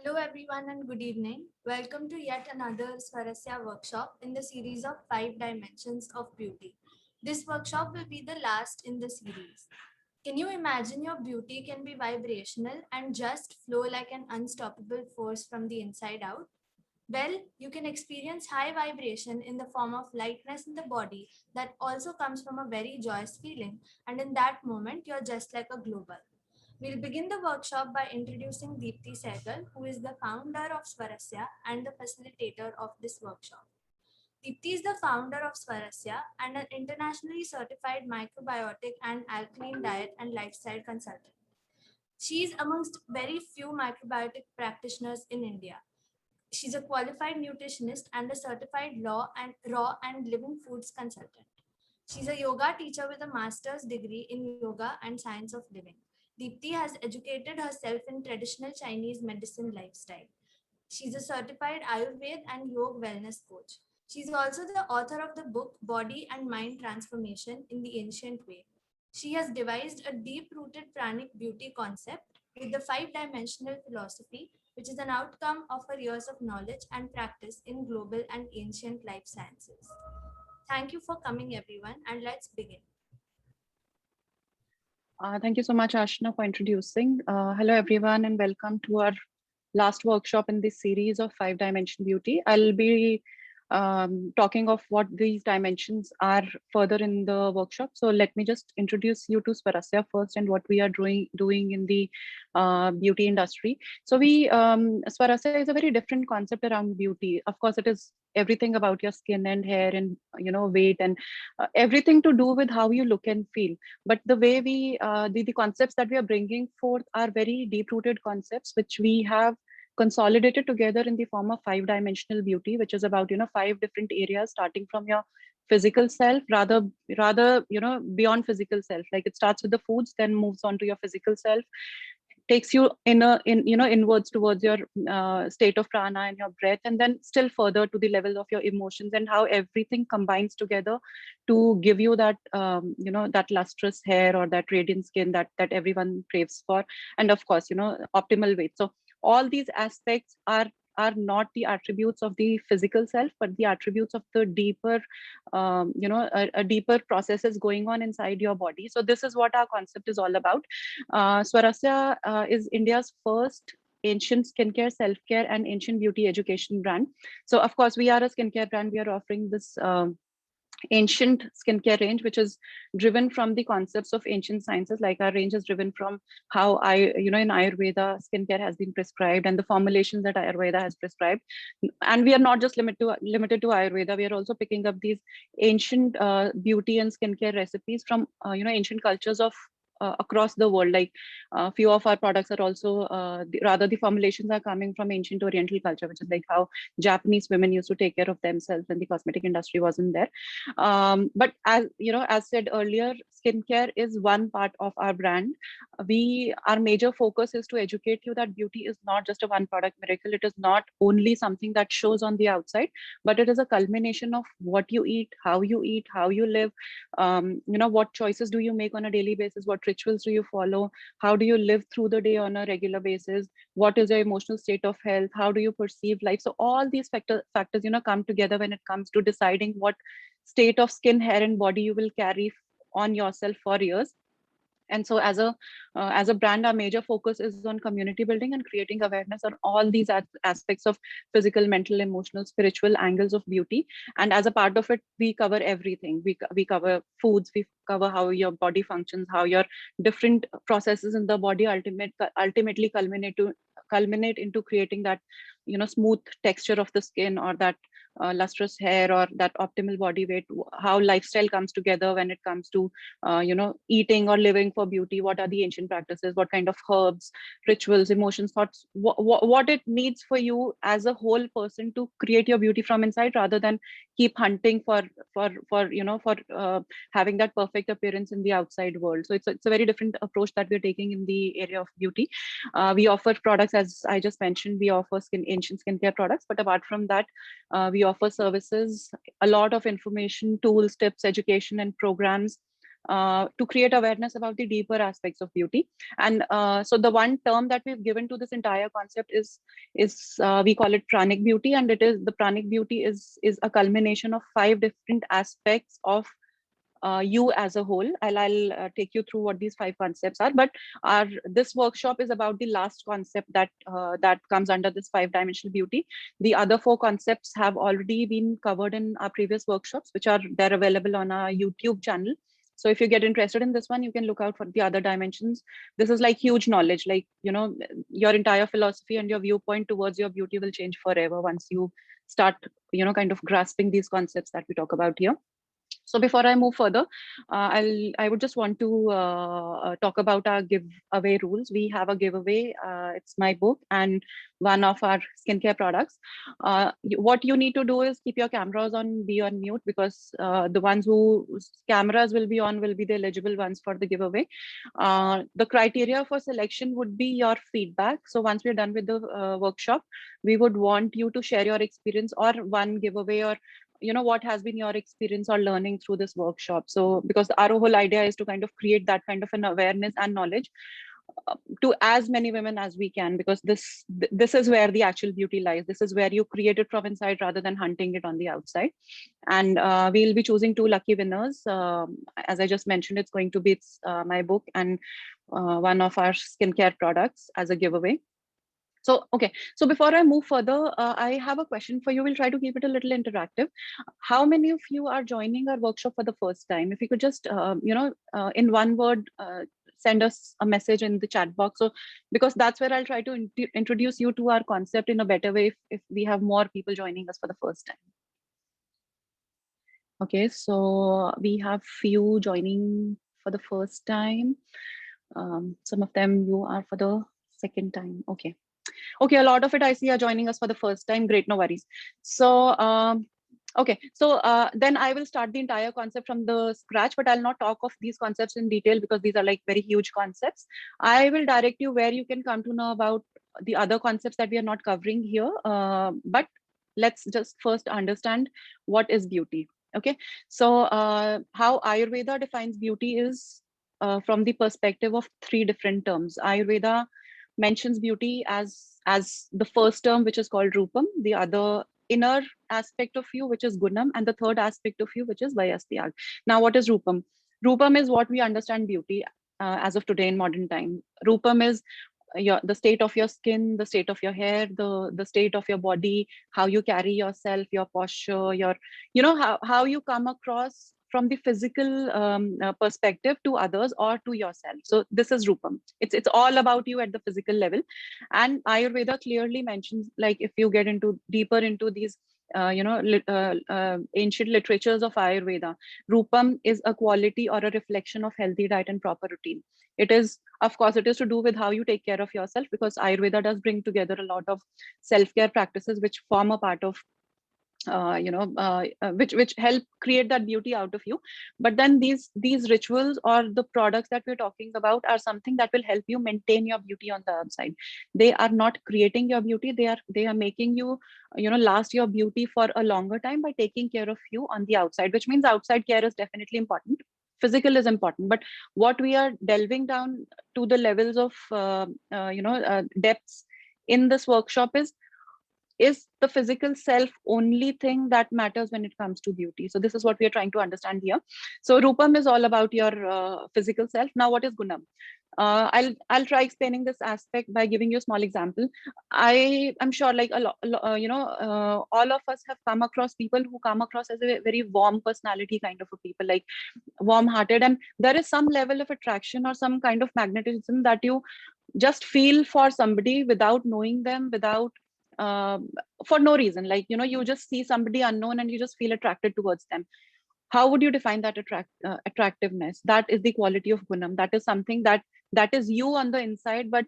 Hello everyone and good evening. Welcome to yet another Swarasya workshop in the series of 5 dimensions of beauty. This workshop will be the last in the series. Can you imagine your beauty can be vibrational and just flow like an unstoppable force from the inside out? Well, you can experience high vibration in the form of lightness in the body that also comes from a very joyous feeling, and in that moment, you're just like a glow bulb. We'll begin the workshop by introducing Deepti Sehgal, who is the founder of Swarasya and the facilitator of this workshop. Deepti is the founder of Swarasya and an internationally certified microbiotic and alkaline diet and lifestyle consultant. She is amongst very few microbiotic practitioners in India. She's a qualified nutritionist and a certified raw and living foods consultant. She's a yoga teacher with a master's degree in yoga and science of living. Deepti has educated herself in traditional Chinese medicine lifestyle. She's a certified Ayurveda and Yoga wellness coach. She's also the author of the book Body and Mind Transformation in the Ancient Way. She has devised a deep rooted pranic beauty concept with the 5 dimensional philosophy, which is an outcome of her years of knowledge and practice in global and ancient life sciences. Thank you for coming, everyone, and let's begin. Thank you so much, Ashna, for introducing. Hello, everyone, and welcome to our last workshop in this series of 5 dimension beauty. I'll be talking of what these dimensions are further in the workshop. So let me just introduce you to Swarasya first and what we are doing in the beauty industry. So Swarasya is a very different concept around beauty. Of course, it is everything about your skin and hair and weight and everything to do with how you look and feel. But the way the concepts that we are bringing forth are very deep rooted concepts which we have consolidated together in the form of 5 dimensional beauty, which is about 5 different areas, starting from your physical self, rather beyond physical self. Like it starts with the foods, then moves on to your physical self, takes you inwards towards your state of prana and your breath, and then still further to the level of your emotions and how everything combines together to give you that that lustrous hair or that radiant skin that everyone craves for, and of course optimal weight. So all these aspects are not the attributes of the physical self, but the attributes of the deeper a deeper processes going on inside your body. So this is what our concept is all about. Swarasya is India's first ancient skincare, self-care, and ancient beauty education brand. So, of course, we are a skincare brand. We are offering this ancient skincare range, which is driven from the concepts of ancient sciences. Like our range is driven from how in Ayurveda, skincare has been prescribed and the formulations that Ayurveda has prescribed. And we are not just limited to Ayurveda. We are also picking up these ancient beauty and skincare recipes from ancient cultures of across the world. Like a few of our products are also rather the formulations are coming from ancient Oriental culture, which is like how Japanese women used to take care of themselves when the cosmetic industry wasn't there. But as said earlier, skincare is one part of our brand. Our major focus is to educate you that beauty is not just a one product miracle. It is not only something that shows on the outside, but it is a culmination of what you eat, how you live, what choices do you make on a daily basis, what rituals do you follow, how do you live through the day on a regular basis, what is your emotional state of health, how do you perceive life. So all these factors come together when it comes to deciding what state of skin, hair, and body you will carry on yourself for years. And so as a brand, our major focus is on community building and creating awareness on all these aspects of physical, mental, emotional, spiritual angles of beauty. And as a part of it, we cover everything. We cover foods, we cover how your body functions, how your different processes in the body ultimately culminate into creating that smooth texture of the skin, or that lustrous hair, or that optimal body weight. How lifestyle comes together when it comes to eating or living for beauty. What are the ancient practices, what kind of herbs, rituals, emotions, thoughts, what it needs for you as a whole person to create your beauty from inside, rather than keep hunting for having that perfect appearance in the outside world. So it's a very different approach that we're taking in the area of beauty. We offer products, as I just mentioned. We offer ancient skincare products, but apart from that, we offer services, a lot of information, tools, tips, education, and programs to create awareness about the deeper aspects of beauty. And so the one term that we've given to this entire concept is we call it pranic beauty, and it is the pranic beauty is a culmination of 5 different aspects of you as a whole. I'll take you through what these 5 concepts are, but our this workshop is about the last concept that comes under this 5 dimensional beauty. The other 4 concepts have already been covered in our previous workshops, which are they're available on our YouTube channel. So if you get interested in this one, you can look out for the other dimensions. This is like huge knowledge, like, you know, your entire philosophy and your viewpoint towards your beauty will change forever once you start, you know, kind of grasping these concepts that we talk about here. So before I move further, I would just want to talk about our giveaway rules. We have a giveaway. It's my book and one of our skincare products. What you need to do is keep your cameras on, be on mute, because the ones whose cameras will be on will be the eligible ones for the giveaway. The criteria for selection would be your feedback. So once we're done with the workshop, we would want you to share your experience or one giveaway, or you know, what has been your experience or learning through this workshop. So because our whole idea is to kind of create that kind of an awareness and knowledge to as many women as we can, because this is where the actual beauty lies. This is where you create it from inside rather than hunting it on the outside. And we'll be choosing 2 lucky winners. As I just mentioned, it's going to be my book and one of our skincare products as a giveaway. So, okay. So before I move further, I have a question for you. We'll try to keep it a little interactive. How many of you are joining our workshop for the first time? If you could just, in one word, send us a message in the chat box. So, because that's where I'll try to introduce you to our concept in a better way if we have more people joining us for the first time. Okay, so we have few joining for the first time. Some of them you are for the second time. Okay. Okay, a lot of it I see are joining us for the first time. Great, no worries. So, okay, so then I will start the entire concept from the scratch, but I'll not talk of these concepts in detail because these are like very huge concepts. I will direct you where you can come to know about the other concepts that we are not covering here. But let's just first understand what is beauty. Okay, so how Ayurveda defines beauty is from the perspective of 3 different terms. Ayurveda mentions beauty as the first term, which is called rupam, the other inner aspect of you, which is gunam, and the third aspect of you, which is vayastyag. Now, what is rupam? Rupam is what we understand beauty as of today in modern time. Rupam is the state of your skin, the state of your hair, the state of your body, how you carry yourself, your posture, your, you know, how you come across from the physical perspective to others or to yourself. So this is rupam. It's all about you at the physical level. And Ayurveda clearly mentions, like, if you get into deeper into these ancient literatures of Ayurveda, rupam is a quality or a reflection of healthy diet and proper routine. It is, of course, it is to do with how you take care of yourself, because Ayurveda does bring together a lot of self-care practices which form a part of which help create that beauty out of you. But then these rituals or the products that we're talking about are something that will help you maintain your beauty on the outside. They are not creating your beauty, they are making you, you know, last your beauty for a longer time by taking care of you on the outside, which means outside care is definitely important. Physical is important, but what we are delving down to the levels of depths in this workshop is the physical self only thing that matters when it comes to beauty? So this is what we are trying to understand here. So rupam is all about your physical self. Now, what is gunam? I'll try explaining this aspect by giving you a small example. I'm sure, like, all of us have come across people who come across as a very warm personality kind of a people, like warm hearted, and there is some level of attraction or some kind of magnetism that you just feel for somebody without knowing them, without uh, for no reason. Like, you know, you just see somebody unknown and you just feel attracted towards them. How would you define that attractiveness? That is the quality of gunam. That is something that is you on the inside, but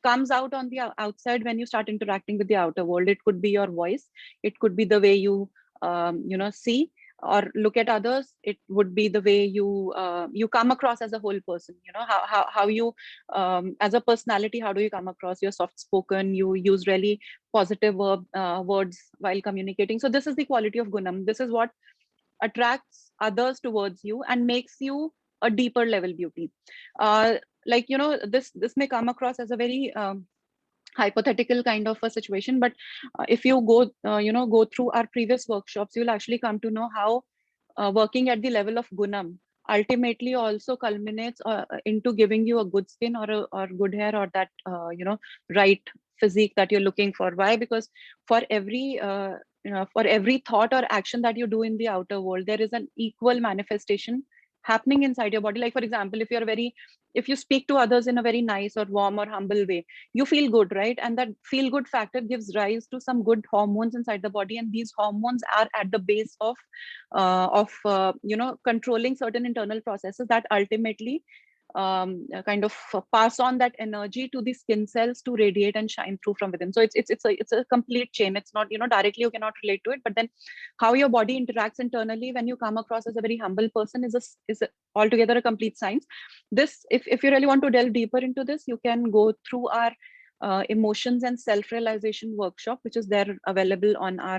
comes out on the outside when you start interacting with the outer world. It could be your voice, it could be the way you see or look at others. It would be the way you come across as a whole person. You know, how you as a personality, how do you come across? You're soft spoken, you use really positive words while communicating. So this is the quality of gunam. This is what attracts others towards you and makes you a deeper level beauty. Like, this may come across as a very hypothetical kind of a situation, but if you go through our previous workshops, you'll actually come to know how working at the level of gunam ultimately also culminates into giving you a good skin, or good hair, or that right physique that you're looking for. Why? Because for every for every thought or action that you do in the outer world, there is an equal manifestation happening inside your body. Like, for example, if you speak to others in a very nice or warm or humble way, you feel good, right? And that feel good factor gives rise to some good hormones inside the body, and these hormones are at the base of controlling certain internal processes that ultimately kind of pass on that energy to the skin cells to radiate and shine through from within. So it's a complete chain. It's not, directly you cannot relate to it, but then how your body interacts internally when you come across as a very humble person is altogether a complete science. This, if you really want to delve deeper into this, you can go through our emotions and self-realization workshop, which is there available on our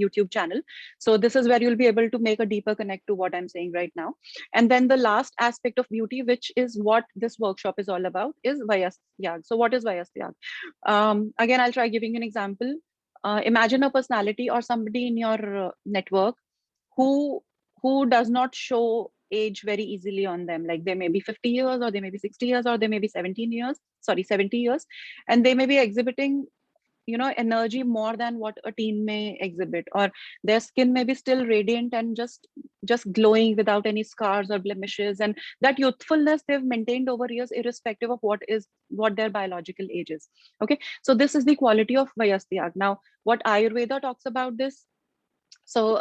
YouTube channel. So this is where you'll be able to make a deeper connect to what I'm saying right now. And then the last aspect of beauty, which is what this workshop is all about, is Vayastyag. So what is Vayastyag? Again, I'll try giving you an example. Imagine a personality or somebody in your network who does not show age very easily on them. Like, they may be 50 years, or they may be 60 years, or they may be 70 years, and they may be exhibiting energy more than what a teen may exhibit, or their skin may be still radiant and just glowing without any scars or blemishes, and that youthfulness they've maintained over years, irrespective of what their biological age is. Okay, so this is the quality of Vayastyag. Now, what Ayurveda talks about this, so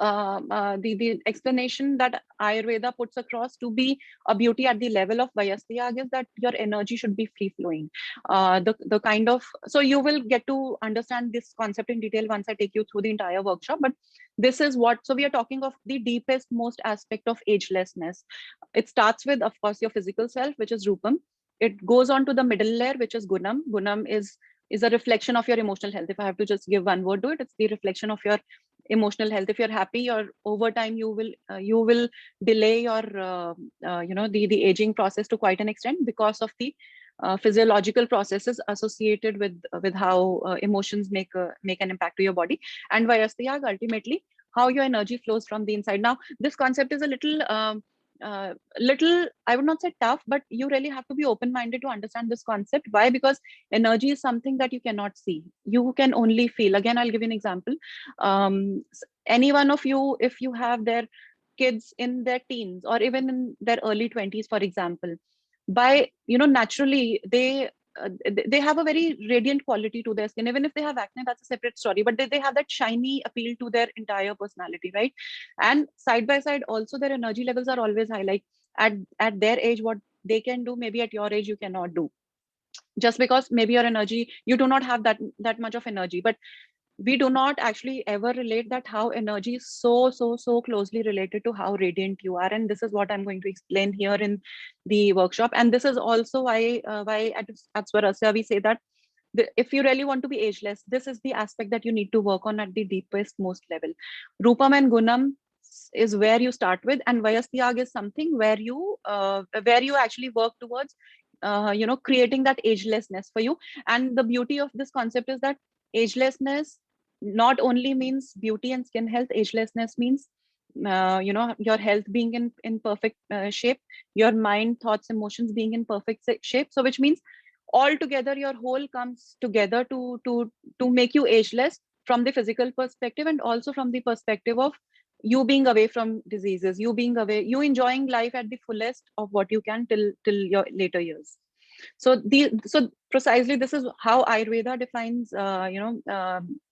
the explanation that Ayurveda puts across to be a beauty at the level of Vayastyag is that your energy should be free flowing. The kind of, so you will get to understand this concept in detail once I take you through the entire workshop. But this is what, so we are talking of the deepest, most aspect of agelessness. It starts with, of course, your physical self, which is Rupam. It goes on to the middle layer, which is Gunam. Gunam is a reflection of your emotional health. If I have to just give one word to it, it's the reflection of your emotional health. If you're happy, or over time you will delay your the aging process to quite an extent, because of the physiological processes associated with how emotions make an impact to your body. And Vayastyag, ultimately how your energy flows from the inside. Now, this concept is a little, I would not say tough, but you really have to be open-minded to understand this concept. Why? Because energy is something that you cannot see, you can only feel. Again, I'll give you an example. Any one of you, if you have their kids in their teens or even in their early 20s, for example, by naturally they have a very radiant quality to their skin. Even if they have acne, that's a separate story, but they have that shiny appeal to their entire personality, right? And side by side also, their energy levels are always high. Like, at their age, what they can do, maybe at your age you cannot do, just because maybe your energy, you do not have that much of energy. But we do not actually ever relate that how energy is so closely related to how radiant you are. And this is what I'm going to explain here in the workshop. And this is also why at Swarasya we say that if you really want to be ageless, this is the aspect that you need to work on at the deepest most level. Rupam and Gunam is where you start with, and Vayastyag is something where you actually work towards creating that agelessness for you. And the beauty of this concept is that agelessness not only means beauty and skin health. Agelessness means your health being in perfect shape, your mind, thoughts, emotions being in perfect shape. So which means altogether your whole comes together to make you ageless from the physical perspective, and also from the perspective of you being away from diseases, you enjoying life at the fullest of what you can till your later years. So precisely this is how Ayurveda defines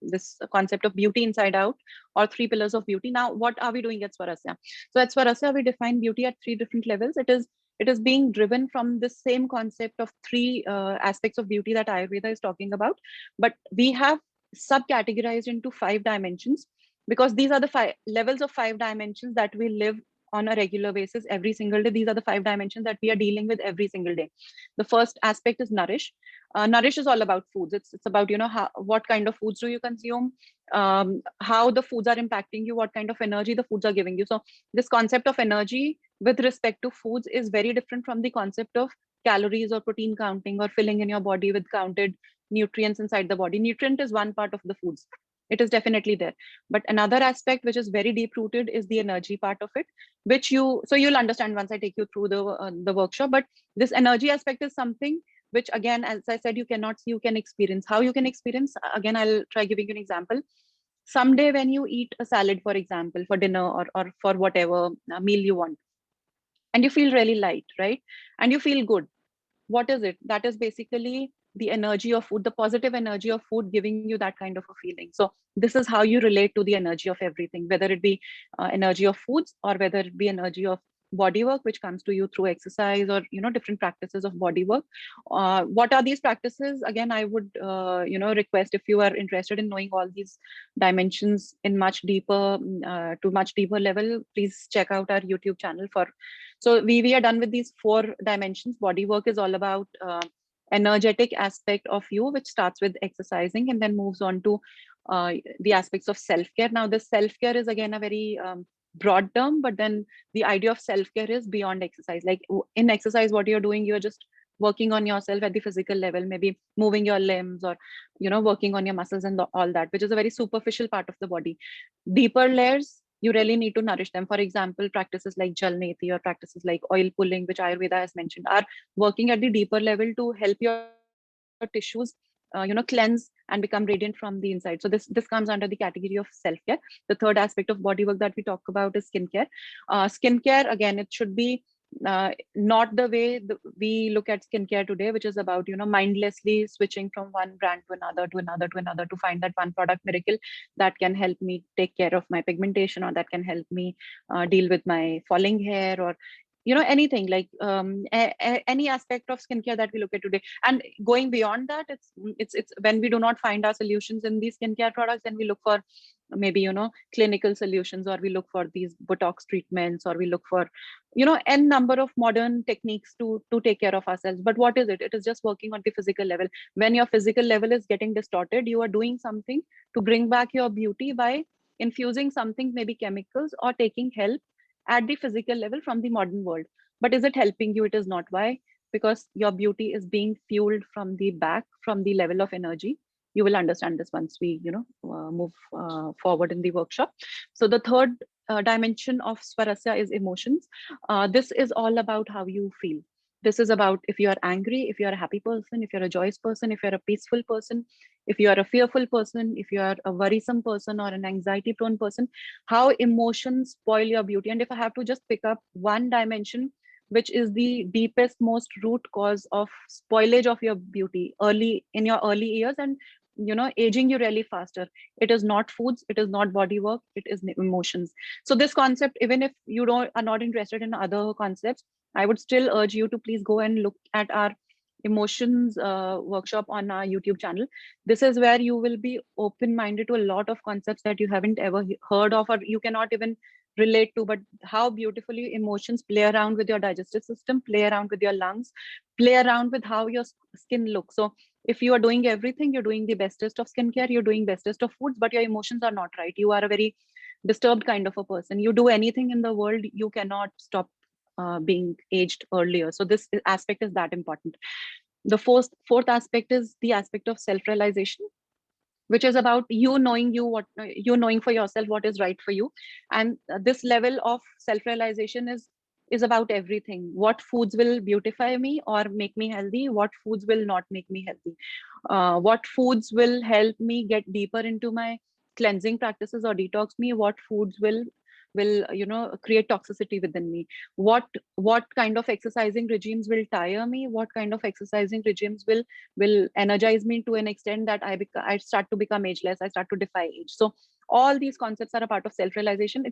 this concept of beauty inside out, or three pillars of beauty. Now, what are we doing at Swarasya? So at Swarasya we define beauty at three different levels. It is being driven from the same concept of three aspects of beauty that Ayurveda is talking about, but we have subcategorized into 5 dimensions, because these are the 5 levels of 5 dimensions that we live on a regular basis every single day. These are the 5 dimensions that we are dealing with every single day. The first aspect is nourish. Nourish is all about foods. It's about what kind of foods do you consume, how the foods are impacting you, what kind of energy the foods are giving you. So this concept of energy with respect to foods is very different from the concept of calories or protein counting or filling in your body with counted nutrients inside the body. Nutrient is one part of the foods. It is definitely there. But another aspect which is very deep rooted is the energy part of it, which you'll understand once I take you through the workshop. But this energy aspect is something which, again, as I said, you cannot see, you can experience. How you can experience? Again, I'll try giving you an example. Someday when you eat a salad, for example, for dinner or for whatever meal you want, and you feel really light, right? And you feel good. What is it? That is basically the energy of food, the positive energy of food giving you that kind of a feeling. So this is how you relate to the energy of everything, whether it be energy of foods or whether it be energy of body work, which comes to you through exercise or different practices of body work. What are these practices? Again, I would request, if you are interested in knowing all these dimensions in much deeper to much deeper level, please check out our YouTube channel for. So we are done with these 4 dimensions. Body work is all about energetic aspect of you, which starts with exercising and then moves on to the aspects of self-care. Now, this self-care is again a very broad term, but then the idea of self-care is beyond exercise. Like in exercise, what you're doing, you're just working on yourself at the physical level, maybe moving your limbs or working on your muscles and all that, which is a very superficial part of the body. Deeper layers, you really need to nourish them. For example, practices like jalneti or practices like oil pulling, which Ayurveda has mentioned, are working at the deeper level to help your tissues cleanse and become radiant from the inside. So this comes under the category of self-care. The third aspect of body work that we talk about is skincare. Skincare, again, it should be not the way we look at skincare today, which is about mindlessly switching from one brand to another to another to another to find that one product miracle that can help me take care of my pigmentation, or that can help me deal with my falling hair, or anything like any aspect of skincare that we look at today. And going beyond that, it's when we do not find our solutions in these skincare products, then we look for maybe clinical solutions, or we look for these botox treatments, or we look for n number of modern techniques to take care of ourselves. But what is it? It is just working on the physical level. When your physical level is getting distorted, you are doing something to bring back your beauty by infusing something, maybe chemicals, or taking help at the physical level from the modern world. But is it helping you? It is not. Why? Because your beauty is being fueled from the back, from the level of energy. You will understand this once we move forward in the workshop. So the third dimension of Swarasya is emotions. This is all about how you feel. This is about if you are angry, if you are a happy person, if you're a joyous person, if you're a peaceful person, if you are a fearful person, if you are a worrisome person or an anxiety prone person, how emotions spoil your beauty. And if I have to just pick up one dimension, which is the deepest, most root cause of spoilage of your beauty early in your early years, and aging you really faster, it is not foods, it is not body work, it is emotions. So this concept, even if you don't are not interested in other concepts, I would still urge you to please go and look at our emotions workshop on our YouTube channel. This is where you will be open minded to a lot of concepts that you haven't ever heard of, or you cannot even relate to, but how beautifully emotions play around with your digestive system, play around with your lungs, play around with how your skin looks. So if you are doing everything, you're doing the bestest of skincare, you're doing bestest of foods, but your emotions are not right, you are a very disturbed kind of a person, you do anything in the world, you cannot stop being aged earlier. So this aspect is that important. The fourth aspect is the aspect of self-realization, which is about you knowing you knowing for yourself what is right for you. And this level of self-realization is about everything. What foods will beautify me or make me healthy, what foods will not make me healthy, what foods will help me get deeper into my cleansing practices or detox me, what foods will create toxicity within me, what kind of exercising regimes will tire me, what kind of exercising regimes will energize me to an extent that I start to become ageless, I start to defy age. So all these concepts are a part of self realization.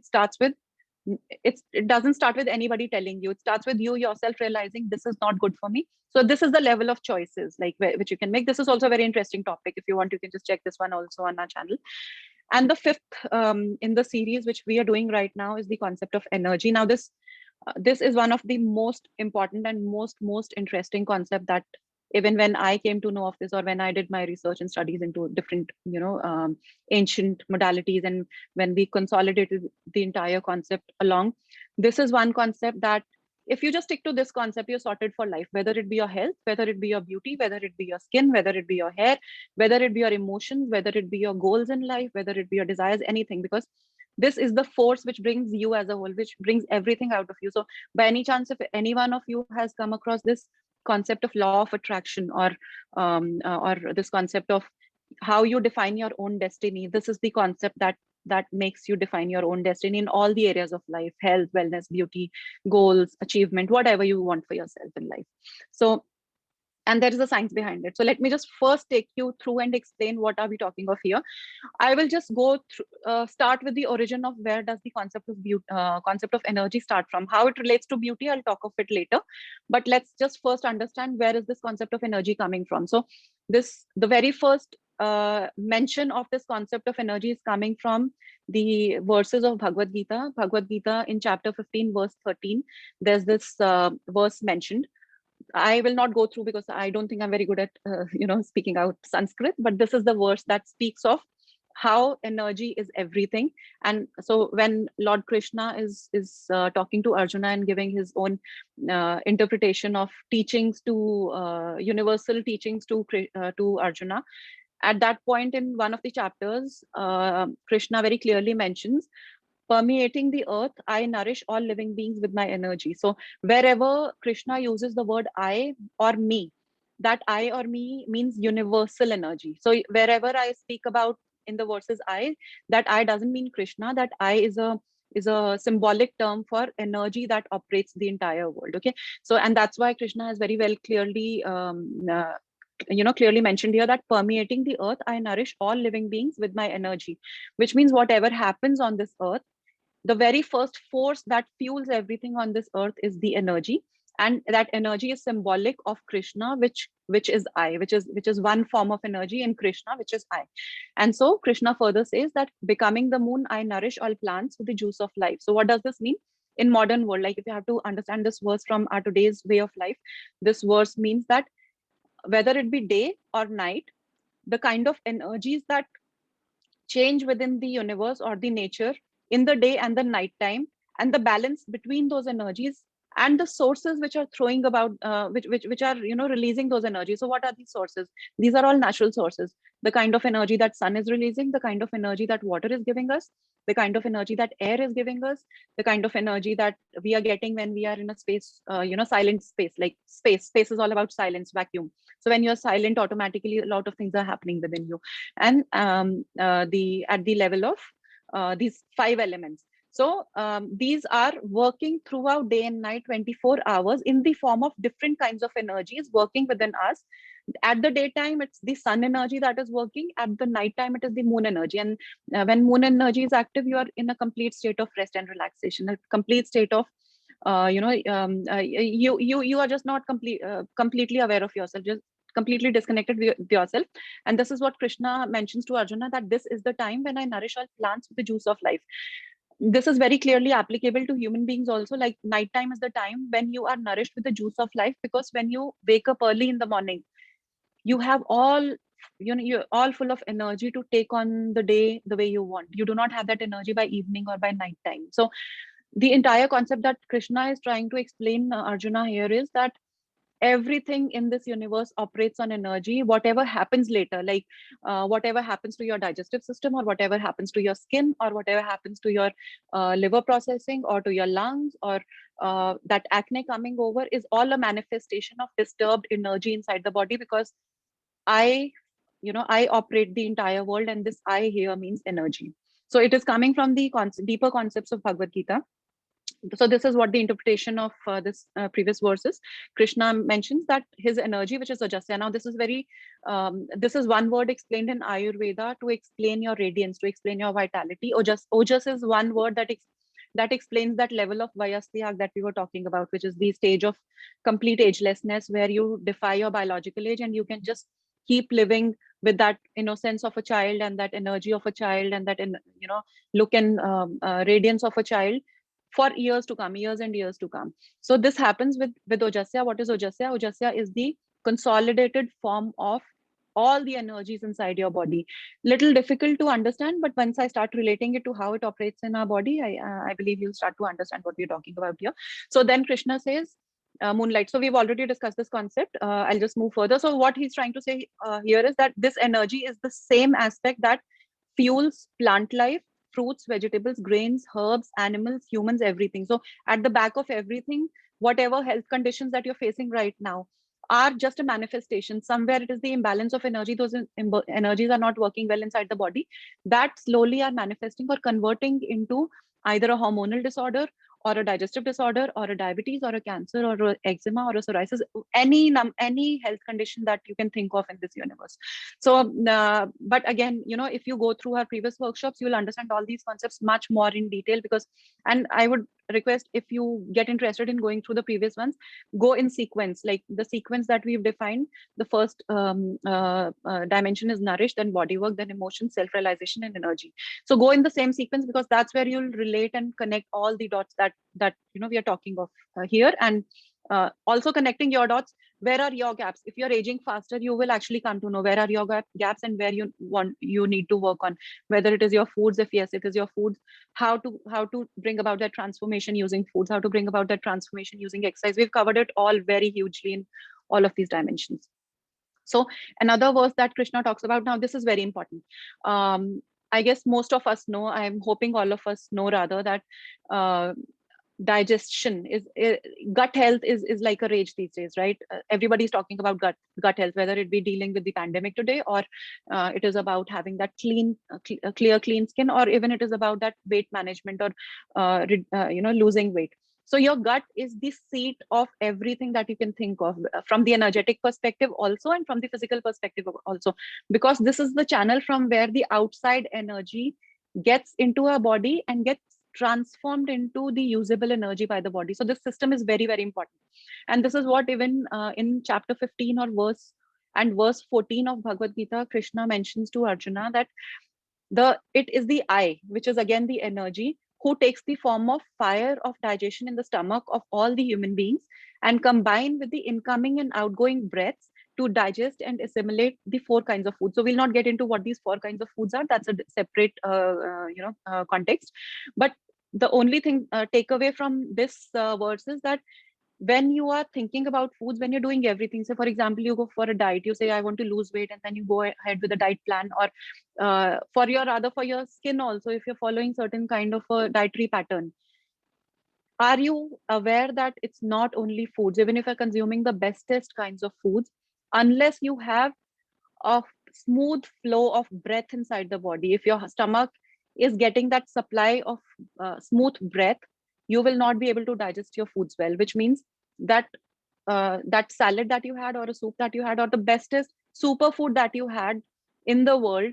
It doesn't start with anybody telling you, it starts with you yourself realizing this is not good for me. So this is the level of choices like which you can make. This is also a very interesting topic. If you want, you can just check this one also on our channel. And the fifth in the series which we are doing right now is the concept of energy. Now this is one of the most important and most interesting concept that even when I came to know of this, or when I did my research and studies into different, ancient modalities, and when we consolidated the entire concept along, this is one concept that if you just stick to this concept, you're sorted for life, whether it be your health, whether it be your beauty, whether it be your skin, whether it be your hair, whether it be your emotions, whether it be your goals in life, whether it be your desires, anything, because this is the force which brings you as a whole, which brings everything out of you. So by any chance, if any one of you has come across this concept of law of attraction, or this concept of how you define your own destiny, this is the concept that makes you define your own destiny in all the areas of life: health, wellness, beauty, goals, achievement, whatever you want for yourself in life. So, and there is a science behind it. So let me just first take you through and explain what are we talking of here. I will just go through, start with the origin of where does the concept of beauty, concept of energy start from. How it relates to beauty, I'll talk of it later. But let's just first understand where is this concept of energy coming from. So the very first mention of this concept of energy is coming from the verses of Bhagavad Gita. Bhagavad Gita in chapter 15, verse 13. There's this verse mentioned. I will not go through because I don't think I'm very good at speaking out Sanskrit, but this is the verse that speaks of how energy is everything. And so when Lord Krishna is talking to Arjuna and giving his own interpretation of teachings to universal teachings to Arjuna, at that point in one of the chapters, Krishna very clearly mentions, permeating the earth, I nourish all living beings with my energy. So wherever Krishna uses the word I or me, that I or me means universal energy. So wherever I speak about in the verses I, that I doesn't mean Krishna, that I is a symbolic term for energy that operates the entire world. Okay. So, and that's why Krishna has very well clearly clearly mentioned here that permeating the earth, I nourish all living beings with my energy, which means whatever happens on this earth, the very first force that fuels everything on this earth is the energy, and that energy is symbolic of Krishna, which is I, which is one form of energy in Krishna, which is I. And so Krishna further says that becoming the moon, I nourish all plants with the juice of life. So what does this mean in modern world? Like if you have to understand this verse from our today's way of life, this verse means that whether it be day or night, the kind of energies that change within the universe or the nature in the day and the night time, and the balance between those energies and the sources which are throwing about which are releasing those energies. So what are these sources? These are all natural sources. The kind of energy that sun is releasing, the kind of energy that water is giving us, the kind of energy that air is giving us, the kind of energy that we are getting when we are in a space, silent space. Like space is all about silence, vacuum. So when you're silent, automatically a lot of things are happening within you. And the at the level of these five elements. So these are working throughout day and night, 24 hours, in the form of different kinds of energies working within us. At the daytime, it's the sun energy that is working. At the nighttime, it is the moon energy. And when moon energy is active, you are in a complete state of rest and relaxation, a complete state of you are just not completely aware of yourself, just completely disconnected with yourself. And this is what Krishna mentions to Arjuna, that this is the time when I nourish all plants with the juice of life. This is very clearly applicable to human beings also. Like nighttime is the time when you are nourished with the juice of life, because when you wake up early in the morning, you have all you're all full of energy to take on the day the way you want. You do not have that energy by evening or by night time. So the entire concept that Krishna is trying to explain Arjuna here is that everything in this universe operates on energy. Whatever happens later, like whatever happens to your digestive system, or whatever happens to your skin, or whatever happens to your liver processing, or to your lungs, or that acne coming over, is all a manifestation of disturbed energy inside the body. Because I I operate the entire world, and this I here means energy. So it is coming from the deeper concepts of Bhagavad Gita. So this is what the interpretation of this previous verses. Krishna mentions that his energy, which is Ajasya. Now this is very this is one word explained in Ayurveda to explain your radiance, to explain your vitality. Ojas is one word that explains that level of Vayastyag that we were talking about, which is the stage of complete agelessness, where you defy your biological age and you can just keep living with that innocence of a child, and that energy of a child, and that look and radiance of a child for years to come, years and years to come. So this happens with Ojasya. What is Ojasya? Ojasya is the consolidated form of all the energies inside your body. Little difficult to understand, but once I start relating it to how it operates in our body, I believe you'll start to understand what we're talking about here. So then Krishna says, moonlight. So we've already discussed this concept. I'll just move further. So what he's trying to say here is that this energy is the same aspect that fuels plant life, fruits, vegetables, grains, herbs, animals, humans, everything. So at the back of everything, whatever health conditions that you're facing right now are just a manifestation. Somewhere it is the imbalance of energy. Those energies are not working well inside the body, that slowly are manifesting or converting into either a hormonal disorder or a digestive disorder or a diabetes or a cancer or a eczema or a psoriasis, any health condition that you can think of in this universe. So but again, if you go through our previous workshops, you will understand all these concepts much more in detail, because, and I would request, if you get interested in going through the previous ones, go in sequence, like the sequence that we've defined. The first dimension is nourish, then body work, then emotion, self-realization, and energy. So go in the same sequence, because that's where you'll relate and connect all the dots that we are talking of here. And also connecting your dots, where are your gaps? If you're aging faster, you will actually come to know where are your gaps and where you need to work on, whether it is your foods. If yes, it is your foods, how to bring about that transformation using foods, how to bring about that transformation using exercise. We've covered it all very hugely in all of these dimensions. So another verse that Krishna talks about, now this is very important. I guess most of us know, I'm hoping all of us know rather, that digestion is gut health is like a rage these days, right? Everybody's talking about gut health, whether it be dealing with the pandemic today, or it is about having that clear clean skin, or even it is about that weight management, or losing weight. So your gut is the seat of everything that you can think of, from the energetic perspective also, and from the physical perspective also, because this is the channel from where the outside energy gets into our body and gets transformed into the usable energy by the body. So this system is very, very important. And this is what even in chapter 15 or verse 14 of Bhagavad Gita, Krishna mentions to Arjuna that it is the I, which is again the energy, who takes the form of fire of digestion in the stomach of all the human beings, and combine with the incoming and outgoing breaths to digest and assimilate the four kinds of food. So we'll not get into what these four kinds of foods are. That's a separate context. But the only thing takeaway from this verse is that when you are thinking about foods, when you're doing everything, so for example, you go for a diet, you say I want to lose weight, and then you go ahead with a diet plan, or for your skin also, if you're following certain kind of a dietary pattern, are you aware that it's not only foods? Even if you're consuming the bestest kinds of foods, unless you have a smooth flow of breath inside the body, if your stomach is getting that supply of smooth breath, you will not be able to digest your foods well, which means that that salad that you had, or a soup that you had, or the bestest superfood that you had in the world,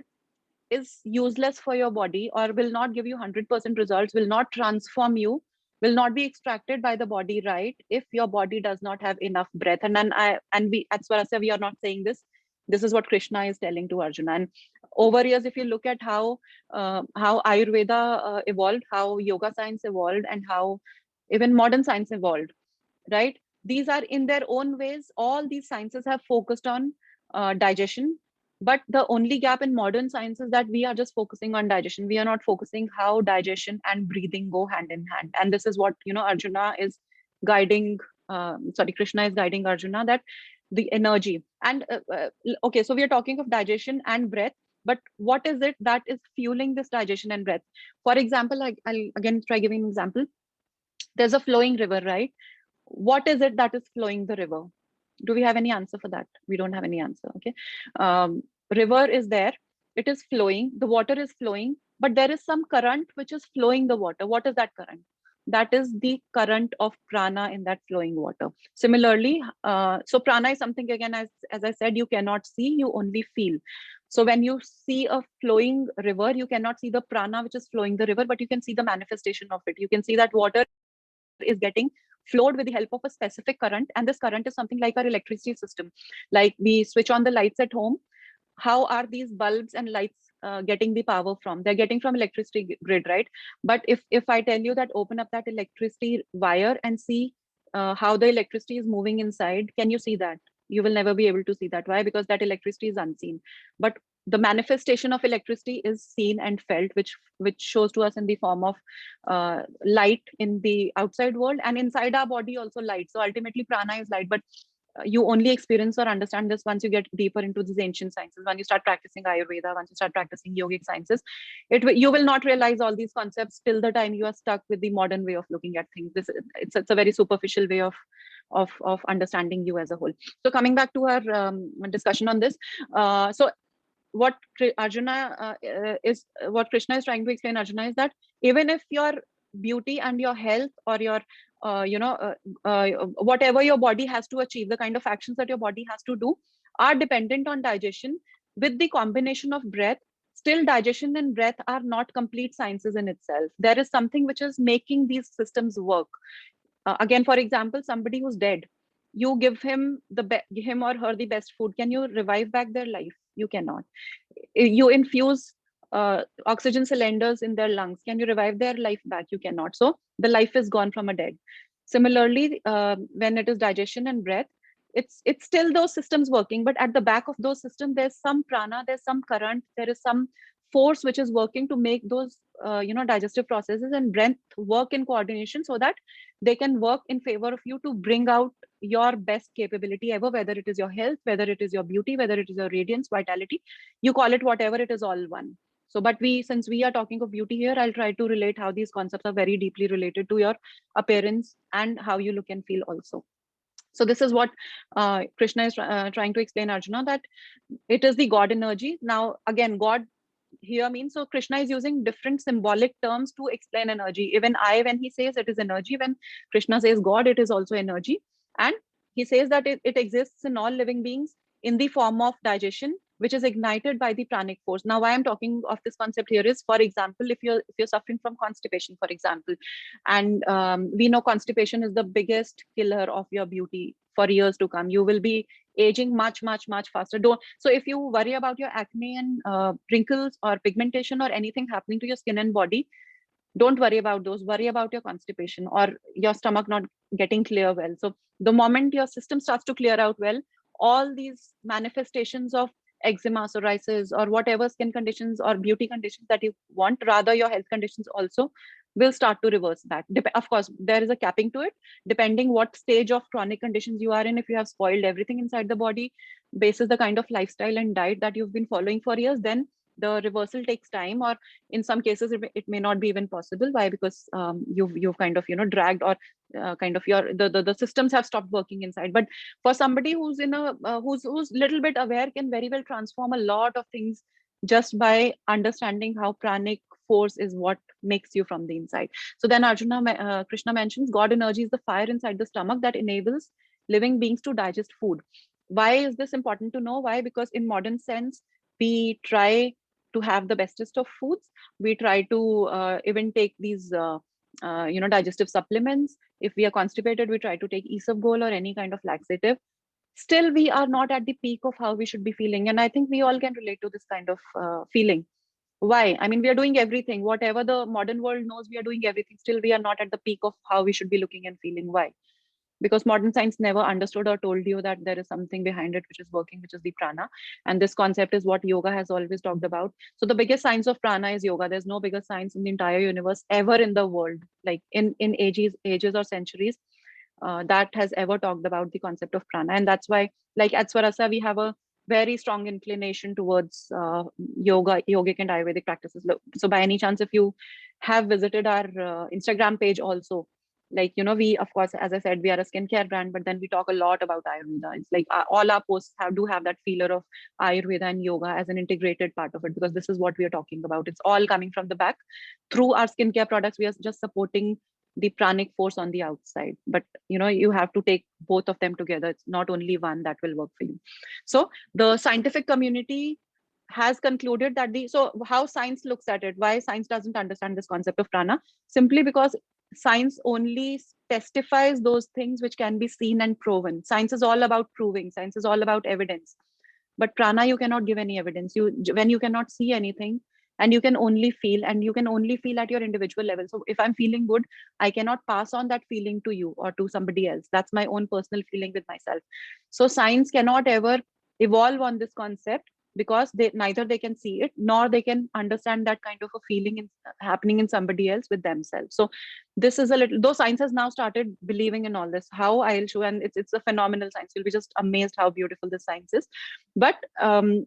is useless for your body, or will not give you 100% results, will not transform you, will not be extracted by the body, right, if your body does not have enough breath. And then we at Swarasya, we are not saying this. This is what Krishna is telling to Arjuna. And over years, if you look at how Ayurveda evolved, how yoga science evolved, and how even modern science evolved, right? These are in their own ways, all these sciences have focused on digestion. But the only gap in modern science is that we are just focusing on digestion. We are not focusing how digestion and breathing go hand in hand. And this is what, Arjuna is guiding, Krishna is guiding Arjuna, that the energy. And okay, so we are talking of digestion and breath, but what is it that is fueling this digestion and breath? For example, I'll again try giving an example. There's a flowing river, right? What is it that is flowing the river? Do we have any answer for that? We don't have any answer. Okay. River is there, it is flowing, the water is flowing, but there is some current which is flowing the water. What is that current? That is the current of prana in that flowing water. Similarly, so prana is something, again, as I said, you cannot see, you only feel. So when you see a flowing river, you cannot see the prana which is flowing the river, but you can see the manifestation of it. You can see that water is getting flowed with the help of a specific current, and this current is something like our electricity system. Like we switch on the lights at home, how are these bulbs and lights getting the power from? They're getting from electricity grid, right? But if I tell you that open up that electricity wire and see how the electricity is moving inside, can you see that? You will never be able to see that. Why? Because that electricity is unseen. But the manifestation of electricity is seen and felt, which shows to us in the form of light in the outside world, and inside our body also light. So ultimately prana is light, but you only experience or understand this once you get deeper into these ancient sciences. When you start practicing ayurveda, once you start practicing yogic sciences, you will not realize all these concepts till the time you are stuck with the modern way of looking at things. It's a very superficial way of understanding you as a whole. So coming back to our discussion on this, so what Arjuna is what Krishna is trying to explain Arjuna is that even if your beauty and your health, or your whatever your body has to achieve, the kind of actions that your body has to do are dependent on digestion with the combination of breath. Still, digestion and breath are not complete sciences in itself. There is something which is making these systems work. Again, for example, somebody who's dead, you give him him or her the best food. Can you revive back their life? You cannot. You infuse oxygen cylinders in their lungs. Can you revive their life back? You cannot. So the life is gone from a dead. Similarly, when it is digestion and breath, it's still those systems working, but at the back of those systems, there's some prana, there's some current, there is some force which is working to make those digestive processes and breath work in coordination, so that they can work in favor of you to bring out your best capability ever, whether it is your health, whether it is your beauty, whether it is your radiance, vitality. You call it whatever, it is all one. So, but since we are talking of beauty here, I'll try to relate how these concepts are very deeply related to your appearance and how you look and feel also. So this is what Krishna is trying to explain Arjuna, that it is the God energy. Now, again, God here means, so Krishna is using different symbolic terms to explain energy. Even when he says it is energy, when Krishna says God, it is also energy. And he says that it exists in all living beings in the form of digestion, which is ignited by the pranic force. Now, why I'm talking of this concept here is, for example, if you're suffering from constipation, for example, and we know constipation is the biggest killer of your beauty for years to come. You will be aging much, much, much faster. Don't. So if you worry about your acne and wrinkles or pigmentation or anything happening to your skin and body, don't worry about those. Worry about your constipation or your stomach not getting clear well. So the moment your system starts to clear out well, all these manifestations of eczema, psoriasis, or whatever skin conditions or beauty conditions that you want, rather your health conditions also, will start to reverse back. Of course, there is a capping to it, depending what stage of chronic conditions you are in. If you have spoiled everything inside the body, basis the kind of lifestyle and diet that you've been following for years, then the reversal takes time, or in some cases it may not be even possible. Why? Because you've kind of dragged, or kind of the systems have stopped working inside. But for somebody who's in a who's little bit aware, can very well transform a lot of things just by understanding how pranic force is what makes you from the inside. So then Krishna mentions God energy is the fire inside the stomach that enables living beings to digest food. Why is this important to know? Why? Because in modern sense, we try to have the bestest of foods. We try to even take these digestive supplements. If we are constipated, we try to take isabgol or any kind of laxative. Still, we are not at the peak of how we should be feeling, and I think we all can relate to this kind of feeling. Why? I mean, we are doing everything, whatever the modern world knows, we are doing everything. Still, we are not at the peak of how we should be looking and feeling. Why? Because modern science never understood or told you that there is something behind it which is working, which is the prana. And this concept is what yoga has always talked about. So the biggest science of prana is yoga. There's no bigger science in the entire universe ever in the world, like in ages or centuries, that has ever talked about the concept of prana. And that's why, like at Swarasa, we have a very strong inclination towards yogic and Ayurvedic practices. So by any chance, if you have visited our Instagram page also, like we, of course, as I said, we are a skincare brand, but then we talk a lot about Ayurveda. It's like all our posts do have that feeler of Ayurveda and yoga as an integrated part of it, because this is what we are talking about. It's all coming from the back. Through our skincare products, we are just supporting the pranic force on the outside. But you have to take both of them together. It's not only one that will work for you. So the scientific community has concluded that so how science looks at it, why science doesn't understand this concept of prana, simply because science only testifies those things which can be seen and proven. Science is all about proving. Science is all about evidence. But prana, you cannot give any evidence. When you cannot see anything, and you can only feel, and you can only feel at your individual level. So if I'm feeling good, I cannot pass on that feeling to you or to somebody else. That's my own personal feeling with myself. So science cannot ever evolve on this concept, because they neither they can see it nor they can understand that kind of a feeling happening in somebody else with themselves. So this is a little, though science has now started believing in all this, how I'll show, and it's a phenomenal science. You'll be just amazed how beautiful this science is. But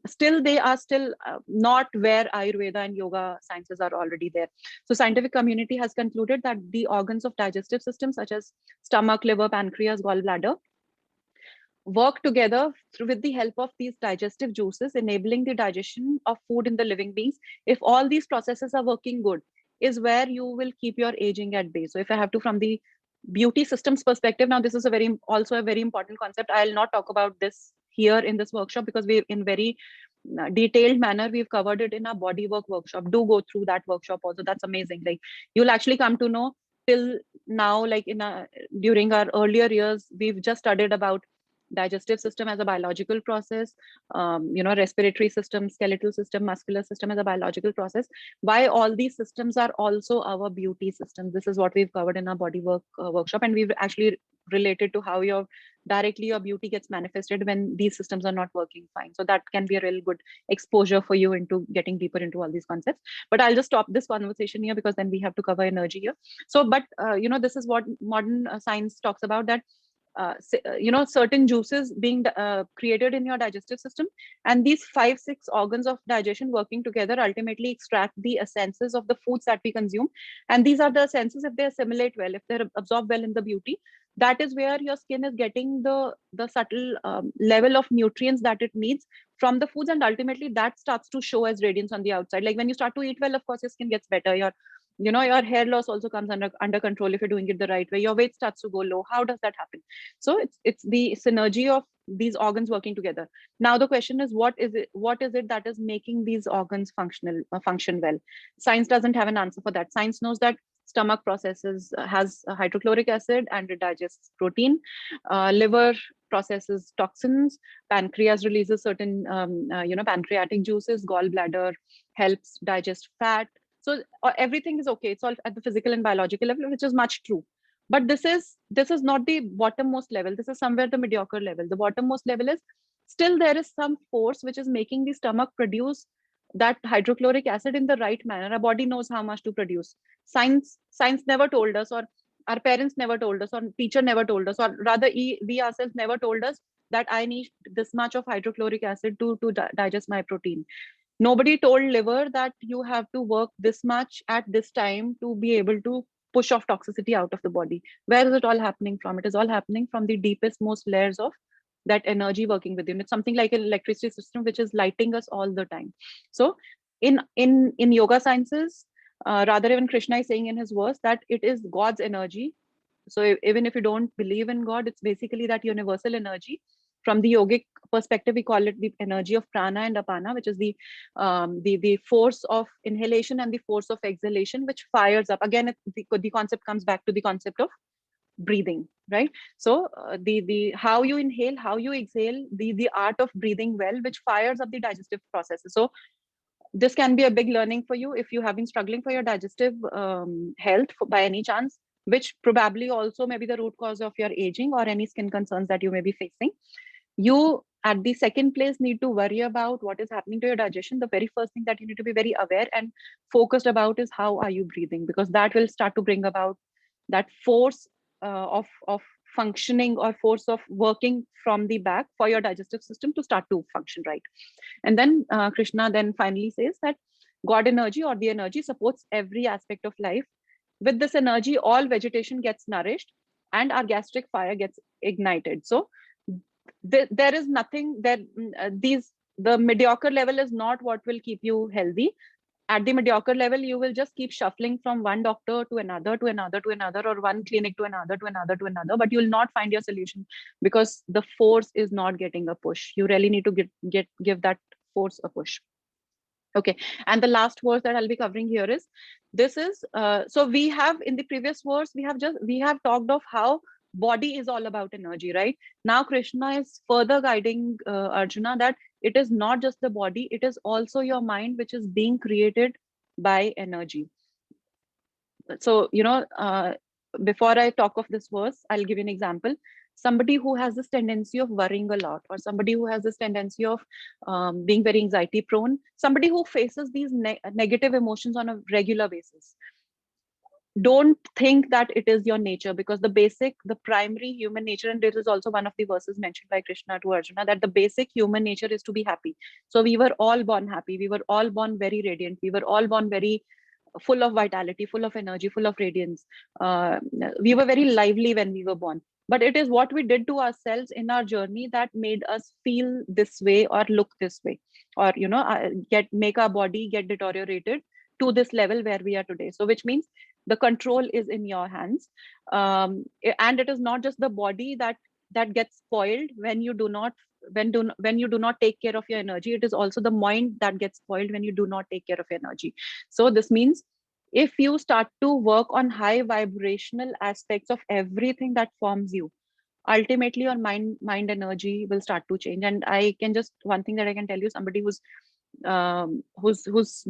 still they are still not where Ayurveda and yoga sciences are already there. So scientific community has concluded that the organs of digestive system, such as stomach, liver, pancreas, gallbladder, work together with the help of these digestive juices, enabling the digestion of food in the living beings. If all these processes are working good, is where you will keep your aging at bay. So if I have to, from the beauty systems perspective, now this is a very, also a very important concept. I'll not talk about this here in this workshop, because we, in very detailed manner, we've covered it in our body work workshop. Do go through that workshop also. That's amazing. Like, you'll actually come to know, till now, like during our earlier years, we've just studied about digestive system as a biological process, respiratory system, skeletal system, muscular system as a biological process. Why all these systems are also our beauty systems. This is what we've covered in our body work workshop, and we've actually related to how directly your beauty gets manifested when these systems are not working fine. So that can be a real good exposure for you into getting deeper into all these concepts. But I'll just stop this conversation here, because then we have to cover energy here. So, but this is what modern science talks about, that certain juices being created in your digestive system, and these 5-6 organs of digestion working together ultimately extract the essences of the foods that we consume. And these are the essences, if they assimilate well, if they're absorbed well in the beauty, that is where your skin is getting the subtle level of nutrients that it needs from the foods, and ultimately that starts to show as radiance on the outside. Like when you start to eat well, of course your skin gets better, your hair loss also comes under control if you're doing it the right way, your weight starts to go low. How does that happen? So it's the synergy of these organs working together. Now the question is, what is it that is making these organs function well? Science doesn't have an answer for that. Science knows that stomach processes has hydrochloric acid and it digests protein. Liver processes toxins. Pancreas releases certain pancreatic juices. Gallbladder helps digest fat. So everything is okay. It's all at the physical and biological level, which is much true. But this is not the bottommost level. This is somewhere the mediocre level. The bottommost level is, still there is some force which is making the stomach produce that hydrochloric acid in the right manner. Our body knows how much to produce. Science never told us, or our parents never told us, or teacher never told us, or rather we ourselves never told us that I need this much of hydrochloric acid to digest my protein. Nobody told liver that you have to work this much at this time to be able to push off toxicity out of the body. Where is it all happening from? It is all happening from the deepest most layers of that energy working within. It's something like an electricity system which is lighting us all the time. So in yoga sciences, rather, even Krishna is saying in his verse that it is God's energy. So even if you don't believe in God, it's basically that universal energy. From the yogic perspective, we call it the energy of prana and apana, which is the force of inhalation and the force of exhalation, which fires up. Again, the concept comes back to the concept of breathing, right? So the how you inhale, how you exhale, the art of breathing well, which fires up the digestive processes. So this can be a big learning for you if you have been struggling for your digestive health by any chance, which probably also may be the root cause of your aging or any skin concerns that you may be facing. You, at the second place, need to worry about what is happening to your digestion. The very first thing that you need to be very aware and focused about is how are you breathing, because that will start to bring about that force of functioning, or force of working from the back for your digestive system to start to function right. And then Krishna then finally says that God energy, or the energy, supports every aspect of life. With this energy, all vegetation gets nourished and our gastric fire gets ignited. So there is nothing that the mediocre level is not what will keep you healthy. At the mediocre level, you will just keep shuffling from one doctor to another, to another, to another, or one clinic to another, to another, to another, but you will not find your solution, because the force is not getting a push. You really need to give that force a push. Okay, and the last verse that I'll be covering here is, this is so we have, in the previous verse, we have talked of how body is all about energy, right? Now Krishna is further guiding Arjuna that it is not just the body, it is also your mind, which is being created by energy. So, before I talk of this verse, I'll give you an example. Somebody who has this tendency of worrying a lot, or somebody who has this tendency of being very anxiety prone, somebody who faces these negative emotions on a regular basis, don't think that it is your nature, because the primary human nature, and this is also one of the verses mentioned by Krishna to Arjuna, that the basic human nature is to be happy. So we were all born happy, we were all born very radiant, we were all born very full of vitality, full of energy, full of radiance. uh, we were very lively when we were born, but it is what we did to ourselves in our journey that made us feel this way or look this way, or get make our body get deteriorated to this level where we are today. So which means the control is in your hands. And it is not just the body that gets spoiled when you do not when you do not take care of your energy. It is also the mind that gets spoiled when you do not take care of your energy. So this means if you start to work on high vibrational aspects of everything that forms you, ultimately your mind energy will start to change. And I can just, one thing that I can tell you, somebody who's